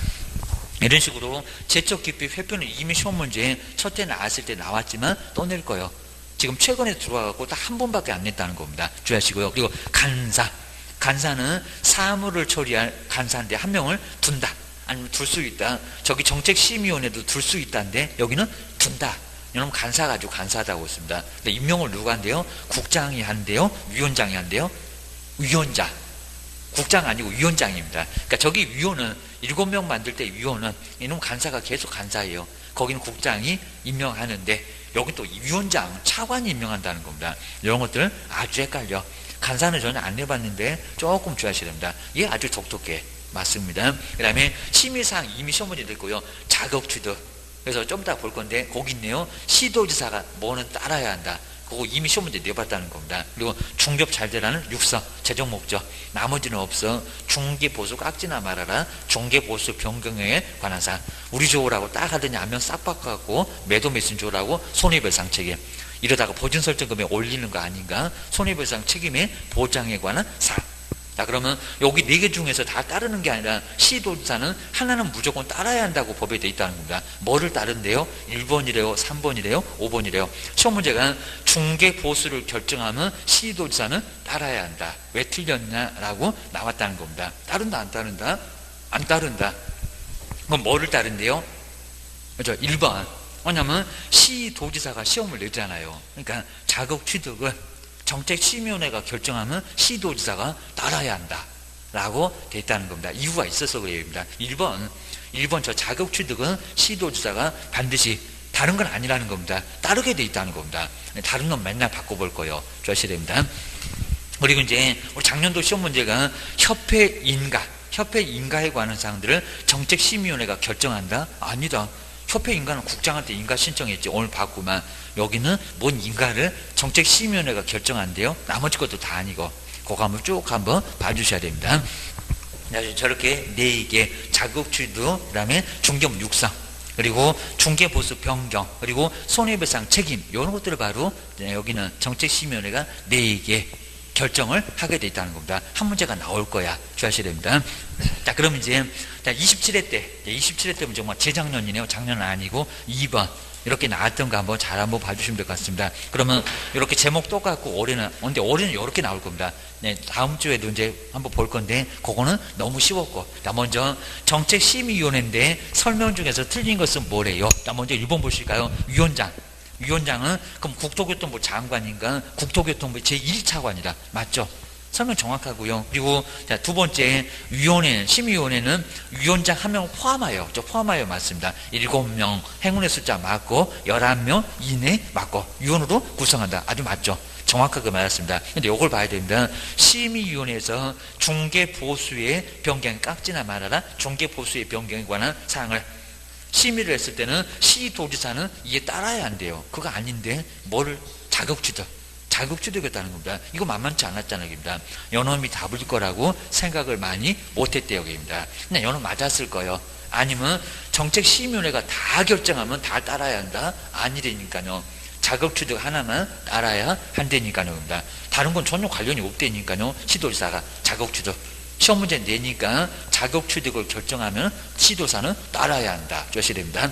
이런 식으로 제척 기피 회피는 이미 시험 문제에 첫째 나왔을 때 나왔지만 또 낼 거예요. 지금 최근에 들어와갖고 딱 한 번밖에 안 냈다는 겁니다. 주의하시고요. 그리고 간사는 사무를 처리할 간사인데 한 명을 둔다. 아니면 둘 수 있다. 저기 정책심의위원회도 둘 수 있다는데 여기는 둔다. 여러분 간사가 아주 간사하다고 했습니다. 근데 임명을 누가 한대요? 국장이 한대요? 위원장이 한대요? 위원장. 국장 아니고 위원장입니다. 그러니까 저기 위원은 7명 만들 때 위원은 이놈 간사가 계속 간사예요. 거기는 국장이 임명하는데 여기 또 위원장, 차관이 임명한다는 겁니다. 이런 것들 아주 헷갈려. 간사는 전혀 안 해봤는데 조금 주의하셔야 됩니다. 이게 아주 독특해. 맞습니다. 그 다음에 심의사항 이미 시험 문제 됐고요. 자격 취득. 그래서 좀 이따 볼 건데 거기 있네요. 시도지사가 뭐는 따라야 한다. 그거 이미 시험 문제 내봤다는 겁니다. 그리고 중개업 잘 되라는 육서, 재정 목적. 나머지는 없어. 중개보수 깎지나 말아라. 중개보수 변경에 관한 사항. 우리 좋으라고 딱 하더니 안면 싹 바꿔갖고 매도매수인 좋으라고 손해배상 책임. 이러다가 보증 설정 금액 올리는 거 아닌가? 손해배상 책임의 보장에 관한 사항. 자, 그러면 여기 4개 중에서 다 따르는 게 아니라 시도지사는 하나는 무조건 따라야 한다고 법에 돼 있다는 겁니다. 뭐를 따른대요? 1번이래요? 3번이래요? 5번이래요? 시험 문제가 중개 보수를 결정하면 시도지사는 따라야 한다. 왜 틀렸냐라고 나왔다는 겁니다. 따른다 안 따른다? 안 따른다. 그럼 뭐를 따른대요? 그렇죠? 1번. 왜냐하면 시도지사가 시험을 내잖아요. 그러니까 자격 취득은 정책심의위원회가 결정하면 시도지사가 따라야 한다 라고 돼 있다는 겁니다. 이유가 있어서 그래요. 1번 저 자격 취득은 시도지사가 반드시 다른 건 아니라는 겁니다. 따르게 돼 있다는 겁니다. 다른 건 맨날 바꿔볼 거예요. 주의하셔야 됩니다. 그리고 이제 우리 작년도 시험 문제가 협회 인가에 관한 사항들을 정책심의위원회가 결정한다? 아니다. 협회 인가는 국장한테 인가 신청했지. 오늘 봤구만. 여기는 뭔 인가를 정책심의위원회가 결정한대요. 나머지 것도 다 아니고. 그거 한번 봐주셔야 됩니다. 저렇게 4개 자격 취득, 그 다음에 중개업 육성, 그리고 중개보수 변경, 그리고 손해배상 책임, 이런 것들을 바로 여기는 정책심의위원회가 4개 결정을 하게 돼 있다는 겁니다. 한 문제가 나올 거야. 주의하셔야 됩니다. 자, 그럼 이제 27회 때 문제 정말 재작년이네요. 작년은 아니고 2번. 이렇게 나왔던 거 한번 잘 한번 봐주시면 될 것 같습니다. 그러면 이렇게 제목 똑같고 근데 올해는 이렇게 나올 겁니다. 네, 다음 주에도 이제 한번 볼 건데 그거는 너무 쉬웠고, 자 먼저 정책심의위원회인데 설명 중에서 틀린 것은 뭐래요? 자 먼저 1번 보실까요? 위원장은 그럼 국토교통부 장관인가? 국토교통부 제1차관이다. 맞죠? 설명 정확하고요. 그리고 자, 두 번째 심의위원회는 위원장 1명 포함하여, 포함하여 맞습니다. 7명 행운의 숫자 맞고 11명 이내 맞고 위원으로 구성한다. 아주 맞죠? 정확하게 맞았습니다. 근데 이걸 봐야 됩니다. 심의위원회에서 중개보수의 변경, 깍지나 말아라. 중개보수의 변경에 관한 사항을 심의를 했을 때는 시도지사는 이에 따라야 한대요. 그거 아닌데 뭘 자격취득했다는 겁니다. 이거 만만치 않았다는 겁니다. 연놈이 답을 거라고 생각을 많이 못했대요. 겁니다. 그냥 연놈 맞았을 거예요. 아니면 정책심의위원회가 다 결정하면 다 따라야 한다? 아니라니까요. 자격취득 하나만 따라야 한다니까요. 겁니다. 다른 건 전혀 관련이 없다니까요. 시도지사가 자격취득. 시험 문제 내니까 자격취득을 결정하면 시도사는 따라야 한다. 조셔야 됩니다.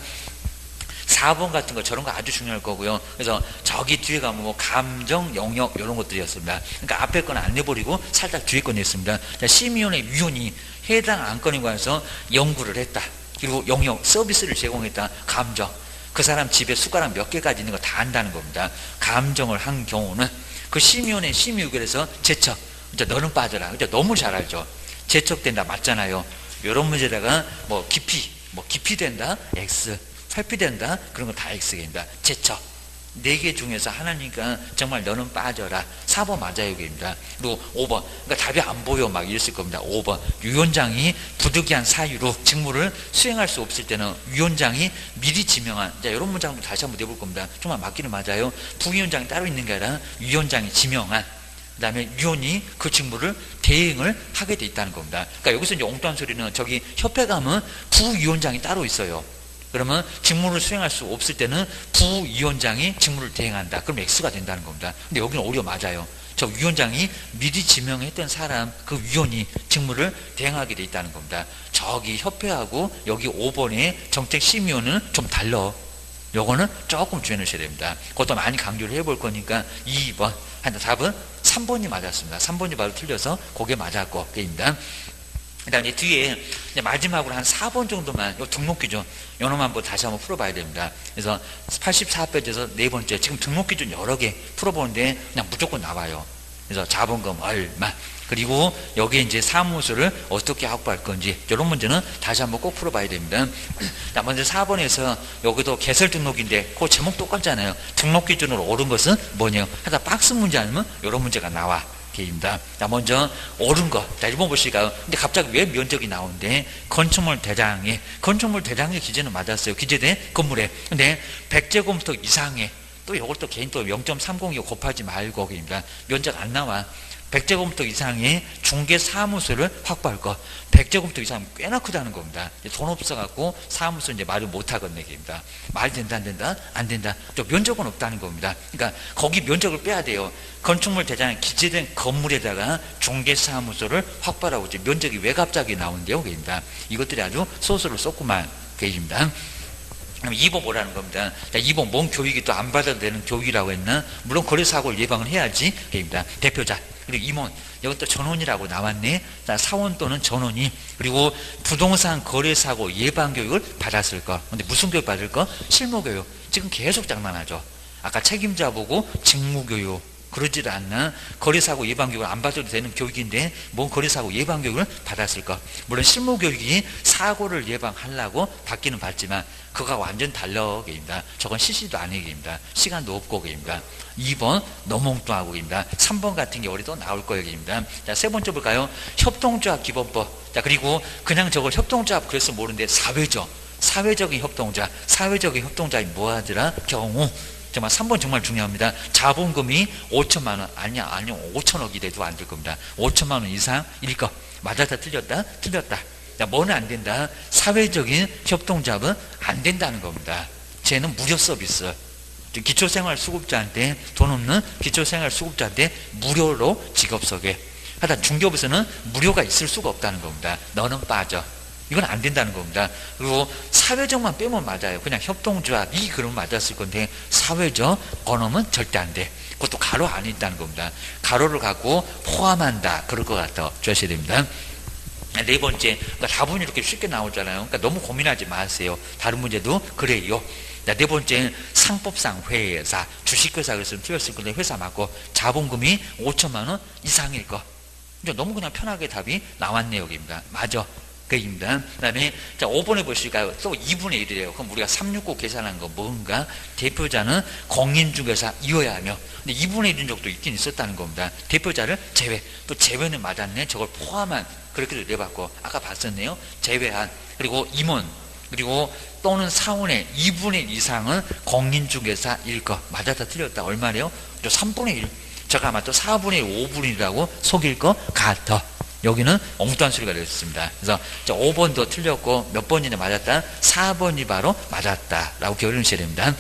4번 같은 거 저런 거 아주 중요할 거고요. 그래서 저기 뒤에 가면 뭐 감정, 영역 이런 것들이었습니다. 그러니까 앞에 건 안 내버리고 살짝 뒤에 건 냈습니다. 심의위원회 위원이 해당 안건에 관해서 연구를 했다. 그리고 영역, 서비스를 제공했다. 감정. 그 사람 집에 숟가락 몇 개까지 있는 거 다 안다는 겁니다. 감정을 한 경우는 그 심의위원회 심의의결에서 제척. 너는 빠져라. 너무 잘 알죠. 제척된다. 맞잖아요. 이런 문제다가 깊이 된다. X. 회피된다? 그런 거 다 X입니다. 제척. 4개 중에서 하나니까 정말 너는 빠져라. 4번 맞아요. 입니다. 그리고 5번. 그러니까 답이 안 보여. 막 이랬을 겁니다. 5번. 위원장이 부득이한 사유로 직무를 수행할 수 없을 때는 위원장이 미리 지명한, 자, 이런 문장도 다시 한번 내볼 겁니다. 정말 맞기는 맞아요. 부위원장이 따로 있는 게 아니라 위원장이 지명한, 그 다음에 위원이 그 직무를 대행을 하게 돼 있다는 겁니다. 그러니까 여기서 이제 엉뚱한 소리는 저기 협회 가면 부위원장이 따로 있어요. 그러면 직무를 수행할 수 없을 때는 부위원장이 직무를 대행한다. 그럼 X가 된다는 겁니다. 근데 여기는 오히려 맞아요. 저 위원장이 미리 지명했던 사람, 그 위원이 직무를 대행하게 돼 있다는 겁니다. 저기 협회하고 여기 5번의 정책심의위원회는 좀 달라. 요거는 조금 주의하셔야 됩니다. 그것도 많이 강조를 해볼 거니까 2번. 답은 3번이 맞았습니다. 3번이 바로 틀려서 그게 맞았고, 그입니다. 그 다음에 뒤에 마지막으로 한 4번 정도만, 요 등록 기준, 요놈 한번 다시 한번 풀어봐야 됩니다. 그래서 84페이지에서 네 번째, 지금 등록 기준 여러 개 풀어보는데 그냥 무조건 나와요. 그래서 자본금 얼마, 그리고 여기에 이제 사무소를 어떻게 확보할 건지, 이런 문제는 다시 한번 꼭 풀어봐야 됩니다. 먼저 4번에서 여기도 개설 등록인데, 그 제목 똑같잖아요. 등록 기준으로 옳은 것은 뭐냐요? 하다 박스 문제 아니면 이런 문제가 나와. 입니다. 자, 먼저 옳은 거. 자, 1번 보실까요? 근데 갑자기 왜 면적이 나오는데, 건축물 대장의 기재는 맞았어요. 기재된 건물에. 근데 100제곱미터 이상의, 또 이것도 개인 또 0.302 곱하지 말고, 입니다. 면적 안 나와. 100제곱미터 이상의 중개사무소를 확보할 것. 100제곱미터 이상 꽤나 크다는 겁니다. 돈 없어갖고 사무소 이제 말을 못하겠네, 입니다. 말 된다, 안 된다? 안 된다. 또 면적은 없다는 겁니다. 그러니까 거기 면적을 빼야 돼요. 건축물 대장에 기재된 건물에다가 중개사무소를 확보하라고 이제 면적이 왜 갑자기 나오는데요, 입니다. 이것들이 아주 소스를 쏟구만, 입니다. 그럼 2번 뭐라는 겁니다. 자, 2번 뭔 교육이 또 안 받아도 되는 교육이라고 했나? 물론 거래사고를 예방을 해야지, 입니다. 대표자. 그리고 임원, 여기 또 전원이라고 나왔네. 사원 또는 전원이, 그리고 부동산 거래사고 예방교육을 받았을 거. 근데 무슨 교육 받을 거? 실무교육. 지금 계속 장난하죠. 아까 책임자 보고 직무교육. 그러지도 않나? 거래사고 예방교육을 안 받아도 되는 교육인데 뭔 거래사고 예방교육을 받았을 거. 물론 실무교육이 사고를 예방하려고 받기는 받지만 그거가 완전 달러 게임이다. 저건 시시도 아니게임이다. 시간도 없고 게임이다. 2번 너무 엉뚱하고 게임이다. 3번 같은 게 우리 또 나올 거예요 게임이다. 자, 세 번째 볼까요? 협동조합 기본법. 자, 그리고 그냥 저걸 협동조합 그래서 모르는데 사회적인 협동조합이 뭐하더라? 경우. 정말 3번 정말 중요합니다. 자본금이 5천만 원, 아니요 5천억이 돼도 안 될 겁니다. 5천만 원 이상일 거. 맞았다 틀렸다? 틀렸다. 자, 뭐는 안 된다? 사회적인 협동조합은 안 된다는 겁니다. 쟤는 무료 서비스. 기초생활수급자한테, 돈 없는 기초생활수급자한테 무료로 직업소개. 하여튼 중개업에서는 무료가 있을 수가 없다는 겁니다. 너는 빠져. 이건 안 된다는 겁니다. 그리고 사회적만 빼면 맞아요. 그냥 협동조합이 그러면 맞았을 건데 사회적 언어는 절대 안 돼. 그것도 가로 안에 있다는 겁니다. 가로를 갖고 포함한다. 그럴 것 같아 주셔야 됩니다. 네 번째, 그러니까 답은 이렇게 쉽게 나오잖아요. 그러니까 너무 고민하지 마세요. 다른 문제도 그래요. 네 번째, 상법상 회사, 주식회사 그랬으면 틀렸을 건데 회사 맞고 자본금이 5천만 원 이상일 거. 너무 그냥 편하게 답이 나왔네요. 여기입니다. 맞아. 그입니다. 그 다음에, 자, 5번에 보실까요? 또 2분의 1이래요. 그럼 우리가 369 계산한 거 뭔가? 대표자는 공인중개사이어야 하며, 근데 2분의 1인 적도 있긴 있었다는 겁니다. 대표자를 제외. 또 제외는 맞았네. 저걸 포함한. 그렇게도 내봤고, 아까 봤었네요. 제외한. 그리고 임원. 그리고 또는 사원의 2분의 1 이상은 공인중개사일 거. 맞았다 틀렸다. 얼마래요? 저 3분의 1. 제가 아마 또 4분의 1, 5분의 1이라고 속일 거 같아. 여기는 엉뚱한 소리가 되었습니다. 그래서 5번도 틀렸고 몇 번이나 맞았다? 4번이 바로 맞았다. 라고 기억을 하셔야 됩니다.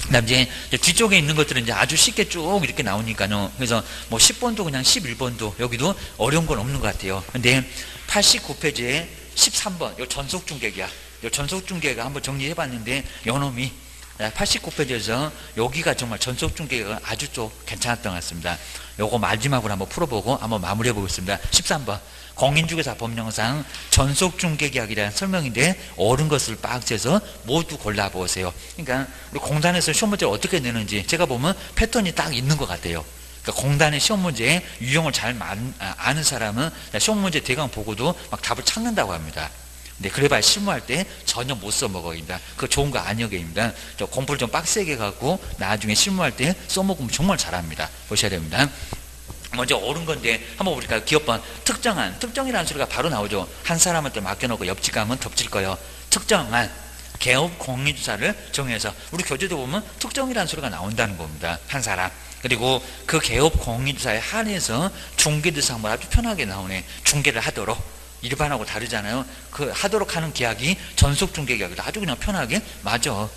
그 다음 이제 뒤쪽에 있는 것들은 이제 아주 쉽게 쭉 이렇게 나오니까요. 그래서 뭐 10번도 그냥 11번도 여기도 어려운 건 없는 것 같아요. 근데 89페이지에 13번, 요 전속중개기야. 요 전속중개가 한번 정리해 봤는데 요놈이 89페이지에서 여기가 정말 전속중개가 아주 좀 괜찮았던 것 같습니다. 요거 마지막으로 한번 풀어보고 한번 마무리해 보겠습니다. 13번 공인중개사 법령상 전속중개계약이라는 설명인데 옳은 것을 박스에서 모두 골라보세요. 그러니까 우리 공단에서 시험 문제를 어떻게 내는지 제가 보면 패턴이 딱 있는 것 같아요. 그러니까 공단의 시험 문제의 유형을 잘 아는 사람은 시험 문제 대강 보고도 막 답을 찾는다고 합니다. 근데 그래봐야 실무할 때 전혀 못 써먹어입니다. 그거 좋은 거 아니어입니다. 저 공부를 좀 빡세게 갖고 나중에 실무할 때 써먹으면 정말 잘합니다. 보셔야 됩니다. 먼저 옳은 건데 한번 보니까 기업번 특정한, 특정이라는 소리가 바로 나오죠. 한 사람한테 맡겨놓고 옆집 가면 덮칠 거예요. 특정한 개업 공인주사를 정해서 우리 교재도 보면 특정이라는 소리가 나온다는 겁니다. 한 사람. 그리고 그 개업 공인주사에 한해서 중개대상물 아주 편하게 나오네. 중개를 하도록. 일반하고 다르잖아요. 그 하도록 하는 계약이 전속중개계약이다. 아주 그냥 편하게 맞아.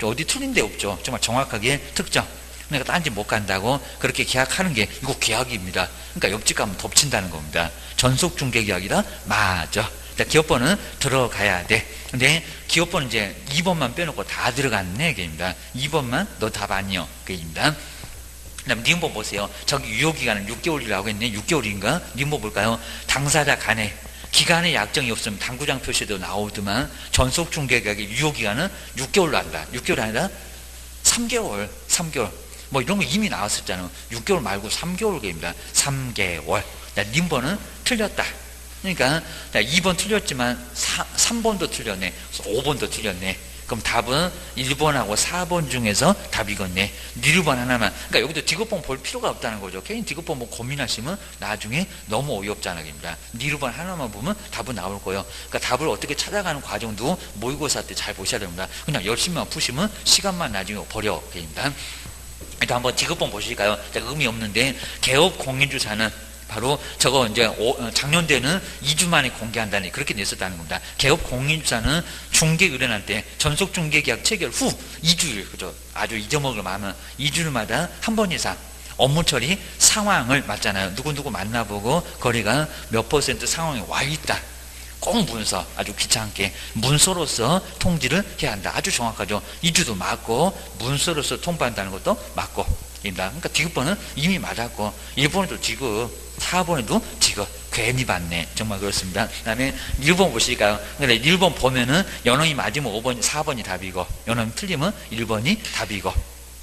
어디 틀린 데 없죠. 정말 정확하게 특정. 내가 딴 집 못 간다고 그렇게 계약하는 게 이거 계약입니다. 그러니까 옆집 가면 덮친다는 겁니다. 전속중개계약이다. 맞아. 기업번은 들어가야 돼. 근데 기업번은 이제 2번만 빼놓고 다 들어갔네. 그입니다. 2번만 너 답 아니요. 그입니다. 그 다음에 니은번 보세요. 저기 유효기간은 6개월이라고 했네. 6개월인가? 니은번 볼까요? 당사자 간에 기간에 약정이 없으면 당구장 표시도 나오더만 전속중개계약의 유효기간은 6개월로 한다. 6개월 아니라 3개월. 뭐 이런 거 이미 나왔었잖아요. 6개월 말고 3개월입니다. 3개월. 님번은 틀렸다. 그러니까 2번 틀렸지만 3번도 틀렸네. 5번도 틀렸네. 그럼 답은 1번하고 4번 중에서 답이겠네. 니르번 하나만. 그러니까 여기도 디귿번 볼 필요가 없다는 거죠. 괜히 디귿번 뭐 고민하시면 나중에 너무 어이없잖아요. 니르번 하나만 보면 답은 나올 거예요. 그러니까 답을 어떻게 찾아가는 과정도 모의고사 때 잘 보셔야 됩니다. 그냥 열심히만 푸시면 시간만 나중에 버려. 입니다. 일단 한번 디귿번 보실까요? 의미 없는데 개업 공인주사는 바로 저거 이제 작년대는 2주 만에 공개한다니 그렇게 냈었다는 겁니다. 개업 공인주사는 중개 의뢰할 때 전속 중개 계약 체결 후 2주일 그죠? 아주 잊어먹을 만한 2주일마다 한 번 이상 업무 처리 상황을 맞잖아요. 누구누구 만나보고 거리가 몇 % 상황에 와 있다. 꼭 문서 아주 귀찮게 문서로서 통지를 해야 한다. 아주 정확하죠. 2주도 맞고 문서로서 통보한다는 것도 맞고 입니다. 그러니까 디귿번은 이미 맞았고 1번에도 디귿 4번에도 지금 괜히 봤네. 정말 그렇습니다. 그 다음에 1번 보실까요? 근데 1번 보면은 연어이 맞으면 5번, 4번이 답이고, 연어이 틀리면 1번이 답이고.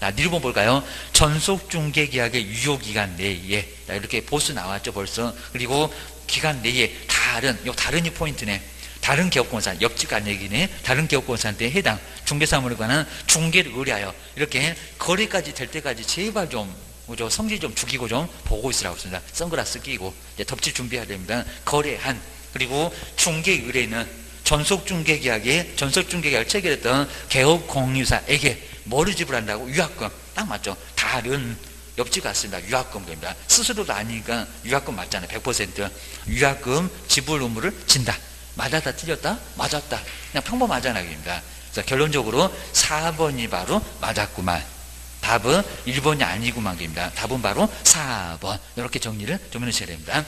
자, 1번 볼까요? 전속중개계약의 유효기간 내에. 자, 이렇게 보수 나왔죠, 벌써. 그리고 기간 내에 다른이 포인트네. 다른 기업공사, 옆집 간 얘기네. 다른 기업공사한테 해당 중개사물에 관한 중개를 의뢰하여 이렇게 거래까지 될 때까지 제발 좀 성질 좀 죽이고 좀 보고 있으라고 했습니다. 선글라스 끼고 이제 덮칠 준비해야 됩니다. 거래한 그리고 중개 의뢰는 전속중개계약을 체결했던 개업공유사에게 뭐를 지불한다고? 유학금. 딱 맞죠. 다른 옆집 같습니다. 유학금입니다. 스스로도 아니니까 유학금 맞잖아요. 100% 유학금 지불 의무를 진다. 맞았다 틀렸다? 맞았다. 그냥 평범하잖아요. 그래서 결론적으로 4번이 바로 맞았구만. 답은 1번이 아니구만. 답은 바로 4번. 이렇게 정리를 좀 해주셔야 됩니다.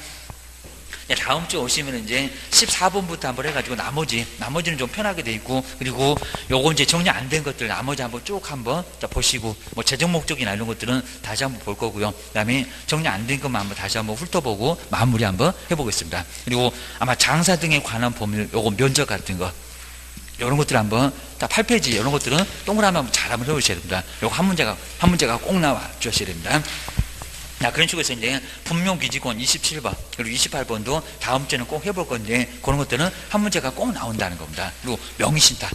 다음 주 오시면 이제 14번부터 한번 해가지고 나머지는 좀 편하게 돼 있고, 그리고 요거 이제 정리 안 된 것들 나머지 한번 쭉 한번 보시고, 뭐 재정 목적이나 이런 것들은 다시 한번 볼 거고요. 그 다음에 정리 안 된 것만 한번 다시 한번 훑어보고 마무리 한번 해보겠습니다. 그리고 아마 장사 등에 관한 법률, 요거 면적 같은 거, 이런 것들 한번 딱 8페이지 이런 것들은 동그라미 한번 잘 한번 해보셔야 됩니다. 요거 한 문제가 꼭 나와 주셔야 됩니다. 자, 그런 식으로 해서 이제 분묘기지권 27번 그리고 28번도 다음 주에는 꼭 해볼 건데, 그런 것들은 한 문제가 꼭 나온다는 겁니다. 그리고 명의신탁,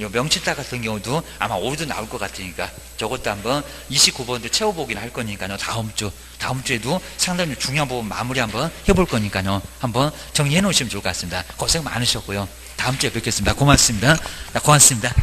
요 명칭탁 같은 경우도 아마 오류도 나올 것 같으니까 저것도 한번 29번도 채워보긴 할 거니까요. 다음 주에도 상당히 중요한 부분 마무리 한번 해볼 거니까요. 한번 정리해 놓으시면 좋을 것 같습니다. 고생 많으셨고요. 다음 주에 뵙겠습니다. 고맙습니다. 고맙습니다.